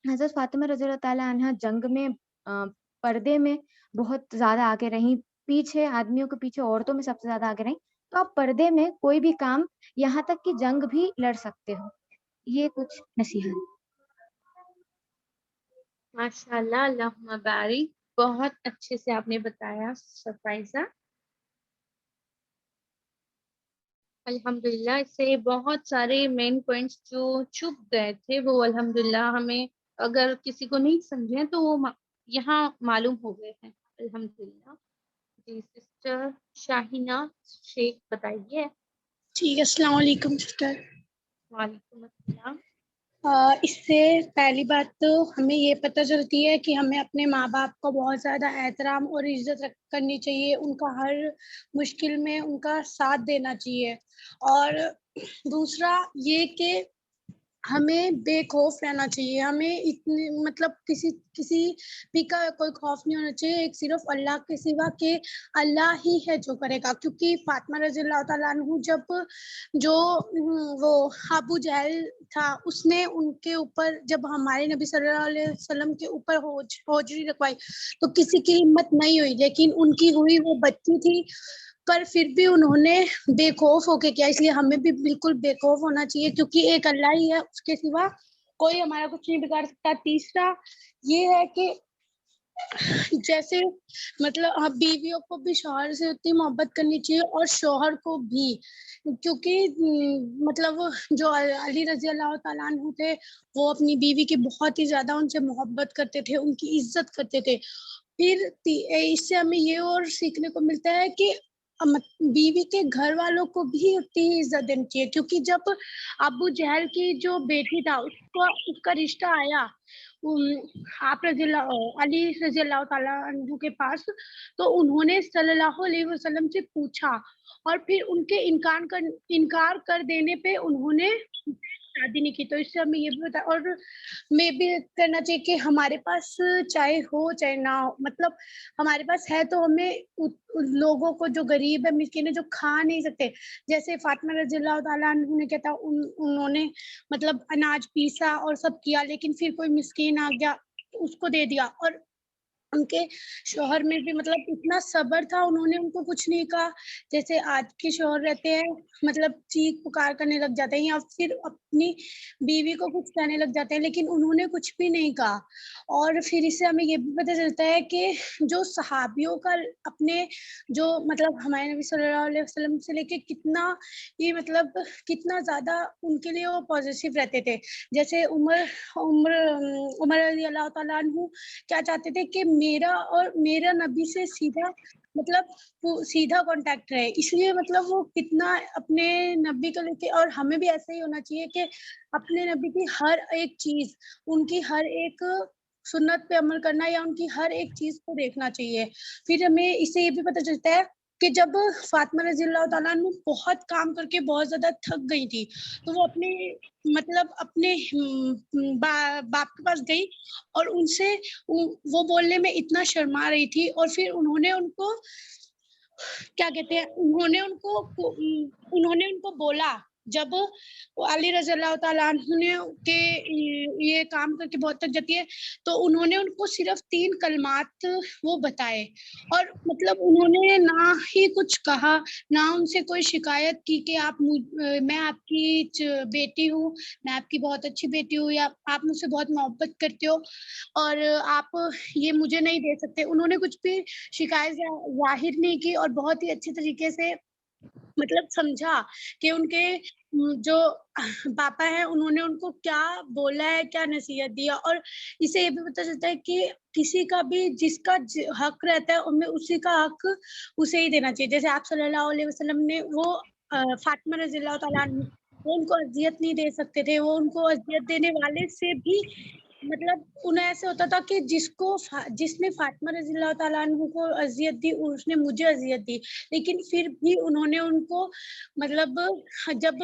حضرت فاطمہ رضی اللہ تعالیٰ عنہا جنگ میں پردے میں بہت زیادہ آگے رہیں، پیچھے آدمیوں کے پیچھے عورتوں میں سب سے زیادہ آگے رہیں. تو آپ پردے میں کوئی بھی کام، یہاں تک کہ جنگ بھی لڑ سکتے ہو. یہ کچھ نصیحت. ماشاء اللہ، اللہم بارک، بہت اچھے سے آپ نے بتایا سفائزہ. الحمدللہ، اس سے بہت سارے مین پوائنٹس جو چھپ گئے تھے وہ الحمدللہ ہمیں، اگر کسی کو نہیں سمجھے تو وہ یہاں معلوم ہو گئے ہیں الحمدللہ. جی سسٹر شاہینہ شیخ بتائیے. ٹھیک ہے، السلام علیکم سسٹر. وعلیکم السلام. اس سے پہلی بات تو ہمیں یہ پتہ چلتی ہے کہ ہمیں اپنے ماں باپ کو بہت زیادہ احترام اور عزت کرنی چاہیے، ان کا ہر مشکل میں ان کا ساتھ دینا چاہیے. اور دوسرا یہ کہ ہمیں بے خوف رہنا چاہیے، ہمیں اتنے مطلب کسی بھی کا کوئی خوف نہیں ہونا چاہیے، ایک صرف اللہ کے سوا کہ اللہ ہی ہے جو کرے گا. کیونکہ فاطمہ رضی اللہ تعالیٰ عنہ جب جو وہ ابو جہل تھا، اس نے ان کے اوپر جب ہمارے نبی صلی اللہ علیہ وسلم کے اوپر ہوجری رکھوائی تو کسی کی ہمت نہیں ہوئی، لیکن ان کی ہوئی، وہ بچی تھی پر پھر بھی انہوں نے بے خوف ہو کے کیا. اس لیے ہمیں بھی بالکل بے خوف ہونا چاہیے، کیونکہ ایک اللہ ہی ہے، اس کے سوا کوئی ہمارا کچھ نہیں بگاڑ سکتا. تیسرا یہ ہے کہ جیسے مطلب بیویوں کو بھی شوہر سے اتنی محبت کرنی چاہیے اور شوہر کو بھی، کیونکہ مطلب جو علی رضی اللہ تعالیٰ عنہ تھے وہ اپنی بیوی کی بہت ہی زیادہ ان سے محبت کرتے تھے، ان کی عزت کرتے تھے. پھر اس سے ہمیں یہ اور سیکھنے کو ملتا ہے کہ بیوی کے گھر والوں کو بھی اتنی ہی عزت دینی چاہیے، کیونکہ جب ابو جہل کی جو بیٹی تھا اس کا رشتہ آیا آپ علی رضی اللہ تعالیٰ عنہ کے پاس، تو انہوں نے صلی اللہ علیہ وسلم سے پوچھا اور پھر ان کے انکار کر دینے پہ انہوں نے شادی نہیں کی. تو اس سے ہمیں یہ بھی بتا اور میں بھی کرنا چاہیے کہ ہمارے پاس چاہے ہو چاہے نہ ہو، مطلب ہمارے پاس ہے تو ہمیں لوگوں کو جو غریب ہے، مسکین ہے، جو کھا نہیں سکتے، جیسے فاطمہ رضی اللہ تعالیٰ عنہ نے کہتا انہوں نے مطلب اناج پیسا اور سب کیا، لیکن پھر کوئی مسکین آ گیا اس کو دے دیا. اور ان کے شوہر میں بھی مطلب اتنا صبر تھا، انہوں نے ان کو کچھ نہیں کہا. جیسے آج کے شوہر رہتے ہیں مطلب چیخ پکار کرنے لگ جاتے ہیں یا پھر اپنی بیوی کو کچھ کہنے لگ جاتے ہیں، لیکن انہوں نے کچھ بھی نہیں کہا. اور پھر اس سے ہمیں یہ بھی پتہ چلتا ہے کہ جو صحابیوں کا اپنے جو مطلب ہمارے نبی صلی اللہ علیہ وسلم سے لے کے کتنا یہ مطلب کتنا زیادہ ان کے لیے وہ پازیٹیو رہتے تھے. جیسے عمر رضی اللہ تعالیٰ عنہ کیا چاہتے تھے کہ میرا نبی سے سیدھا کانٹیکٹ رہے، اس لیے مطلب وہ کتنا اپنے نبی کو لے کے، اور ہمیں بھی ایسا ہی ہونا چاہیے کہ اپنے نبی کی ہر ایک چیز، ان کی ہر ایک سنت پہ عمل کرنا یا ان کی ہر ایک چیز کو دیکھنا چاہیے. پھر ہمیں اس سے یہ بھی پتہ چلتا ہے کہ جب فاطمہ رضی اللہ تعالیٰ عنہ بہت کام کر کے بہت زیادہ تھک گئی تھی تو وہ اپنے باپ کے پاس گئی اور ان سے وہ بولنے میں اتنا شرما رہی تھی، اور پھر انہوں نے ان کو کیا کہتے ہیں انہوں نے ان کو بولا، جب علی رضی اللہ تعالیٰ عنہ نے کہ یہ کام کر کے بہت تک جاتی ہے تو انہوں نے ان کو صرف 3 کلمات وہ بتائے، اور مطلب انہوں نے نہ ہی کچھ کہا، نہ ان سے کوئی شکایت کی کہ میں آپ کی بیٹی ہوں، میں آپ کی بہت اچھی بیٹی ہوں، یا آپ مجھ سے بہت محبت کرتے ہو اور آپ یہ مجھے نہیں دے سکتے. انہوں نے کچھ بھی شکایت ظاہر نہیں کی اور بہت ہی اچھے طریقے سے مطلب سمجھا کہ ان کے جو پاپا ہیں انہوں نے ان کو کیا بولا ہے، کیا نصیحت دیا. اور اسے یہ بھی پتہ چلتا ہے کہ کسی کا بھی جس کا حق رہتا ہے ہمیں اسی کا حق اسے ہی دینا چاہیے. جیسے آپ صلی اللہ علیہ وسلم نے وہ فاطمہ رضی اللہ تعالیٰ عنہ وہ ان کو اذیت نہیں دے سکتے تھے، وہ ان کو اذیت دینے والے سے بھی مطلب انہیں ایسے ہوتا تھا کہ جس نے فاطمہ رضی اللہ تعالیٰ عنہ کو اذیت دی اس نے مجھے اذیت دی، لیکن پھر بھی انہوں نے ان کو مطلب جب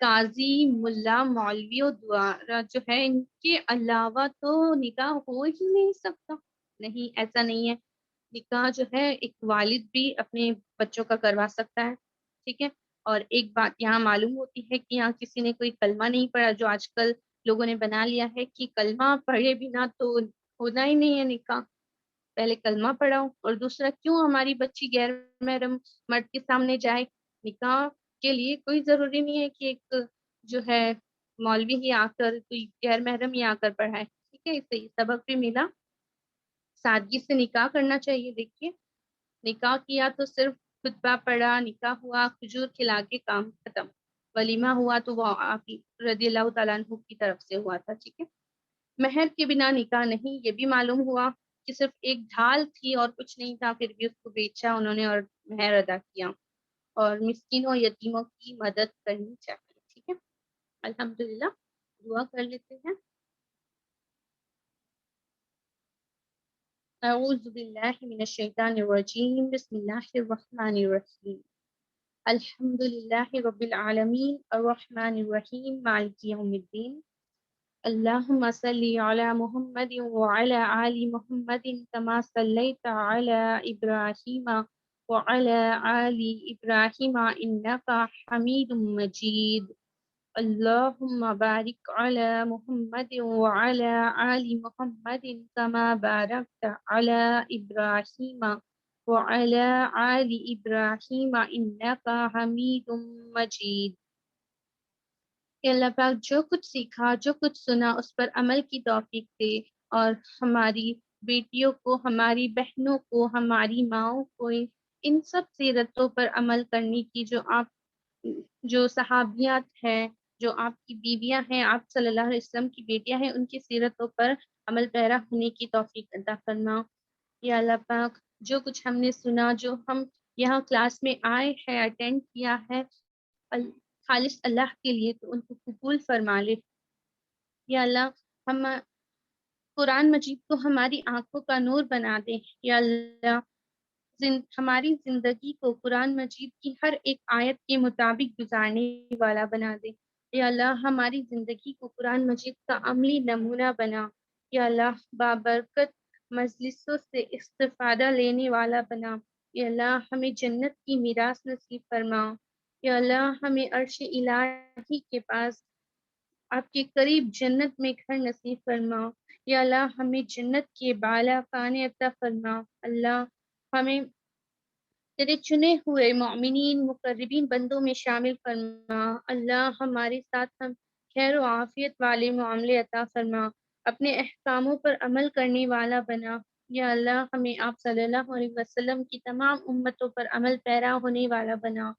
قاضی، ملا، مولوی اور دوارا جو ہے ان کے علاوہ تو نکاح ہو ہی نہیں سکتا. نہیں، ایسا نہیں ہے. نکاح جو ہے ایک والد بھی اپنے بچوں کا کروا سکتا ہے. ٹھیک ہے. اور ایک بات یہاں معلوم ہوتی ہے کہ یہاں کسی نے کوئی کلمہ نہیں پڑھا، جو آج کل لوگوں نے بنا لیا ہے کہ کلمہ پڑھے بنا تو ہونا ہی نہیں ہے نکاح. پہلے کلمہ پڑھاؤ. اور دوسرا، کیوں ہماری بچی غیر محرم مرد کے سامنے جائے؟ نکاح کے لیے کوئی ضروری نہیں ہے کہ ایک جو ہے مولوی ہی آ کر، کوئی غیر محرم ہی آ کر پڑھائے. ٹھیک ہے. اس سے یہ سبق بھی ملا. سادگی سے نکاح کرنا چاہیے. دیکھیے، نکاح کیا تو صرف خطبہ پڑھا، نکاح ہوا، کھجور کھلا کے کام ختم. ولیمہ ہوا تو وہ آپ رضی اللہ تعالیٰ عنہ کی طرف سے ہوا تھا. ٹھیک ہے. مہر کے بنا نکاح نہیں. یہ بھی معلوم ہوا کہ صرف ایک ڈھال تھی اور کچھ نہیں تھا، پھر بھی اس کو بیچا انہوں نے اور مہر ادا کیا. اور مسکینوں اور یتیموں کی مدد کرنی چاہیے. ٹھیک ہے. الحمدللہ. دعا کر لیتے ہیں. اعوذ باللہ من الشیطان الرجیم. بسم اللہ الرحمن الرحیم. الحمد للہ رب العالمین الرحمن الرحیم مالک یوم الدین. اللہم صلی علی محمد وعلی آل محمد کما صلیت علی ابراہیم وعلی آل ابراہیم انکا حمید مجید. اللہم بارک علی محمد وعلی آل محمد کما بارکت علی ابراہیم وعلی آل ابراہیم انکا حمید مجید. کہ اللہ پاک جو کچھ سیکھا، جو کچھ سنا، اس پر عمل کی توفیق دے، اور ہماری بیٹیوں کو، ہماری بہنوں کو، ہماری ماؤں کو ان سب سیرتوں پر عمل کرنے کی جو صحابیات ہیں، جو آپ کی بیویاں ہیں، آپ صلی اللہ علیہ وسلم کی بیٹیاں ہیں، ان کی سیرتوں پر عمل پیرا ہونے کی توفیق عطا فرما. یا اللہ پاک جو کچھ ہم نے سنا، جو ہم یہاں کلاس میں آئے ہیں، اٹینڈ کیا ہے، خالص اللہ کے لیے، تو ان کو قبول فرما لے. یا اللہ ہم قرآن مجید کو ہماری آنکھوں کا نور بنا دے. یا اللہ ہماری زندگی کو قرآن مجید کی ہر ایک آیت کے مطابق گزارنے والا بنا دے. یا اللہ ہماری زندگی کو قرآن مجید کا عملی نمونہ بنا. یا اللہ بابرکت مجلسوں سے استفادہ لینے والا بنا. یا اللہ ہمیں جنت کی میراث نصیب فرما. یا اللہ ہمیں عرش الہی کے پاس آپ کے قریب جنت میں گھر نصیب فرما. یا اللہ ہمیں جنت کے بالا خانے عطا فرما. اللہ ہمیں تیرے چنے ہوئے مومنین مقربین بندوں میں شامل فرما. اللہ ہمارے ساتھ ہم خیر و عافیت والے معاملے عطا فرما. اپنے احکاموں پر عمل کرنے والا بنا. یا اللہ ہمیں آپ صلی اللہ علیہ وسلم کی تمام امتوں پر عمل پیرا ہونے والا بنا.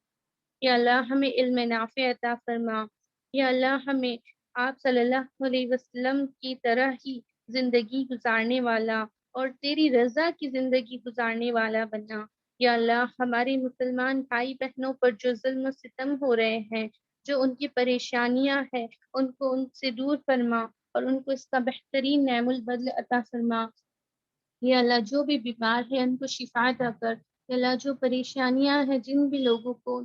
یا اللہ ہمیں علم نافع عطا فرما. یا اللہ ہمیں آپ صلی اللہ علیہ وسلم کی طرح ہی زندگی گزارنے والا اور تیری رضا کی زندگی گزارنے والا بنا. یا اللہ ہمارے مسلمان بھائی بہنوں پر جو ظلم و ستم ہو رہے ہیں، جو ان کی پریشانیاں ہیں، ان کو ان سے دور فرما اور ان کو اس کا بہترین نعم البدل عطا فرما. یا اللہ جو بھی بیمار ہے ان کو شفا عطا کر. یا اللہ جو پریشانیاں ہیں، جن بھی لوگوں کو،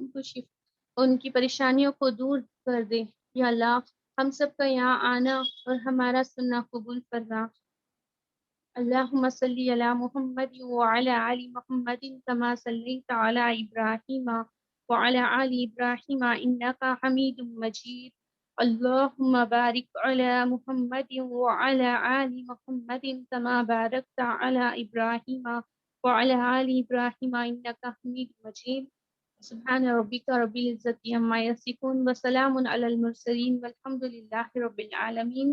ان کی پریشانیوں کو دور کر دے. یا اللہ ہم سب کا یہاں آنا اور ہمارا سننا قبول فرما. اللہم صلی علی محمد وعلی آل محمد کما صلیت علی ابراہیم وعلی آل ابراہیم انکا حمید مجید. اللہم بارک علی محمد وعلی آل محمد کما بارکت علی ابراہیم وعلی آل ابراہیم انکا حمید مجید. سبحان ربک رب العزت عما یصفون وسلام علی المرسلین والحمد للہ رب العالمین.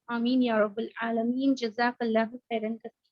آمین یا رب العالمین. جزاک اللہ خیرا کثیرا.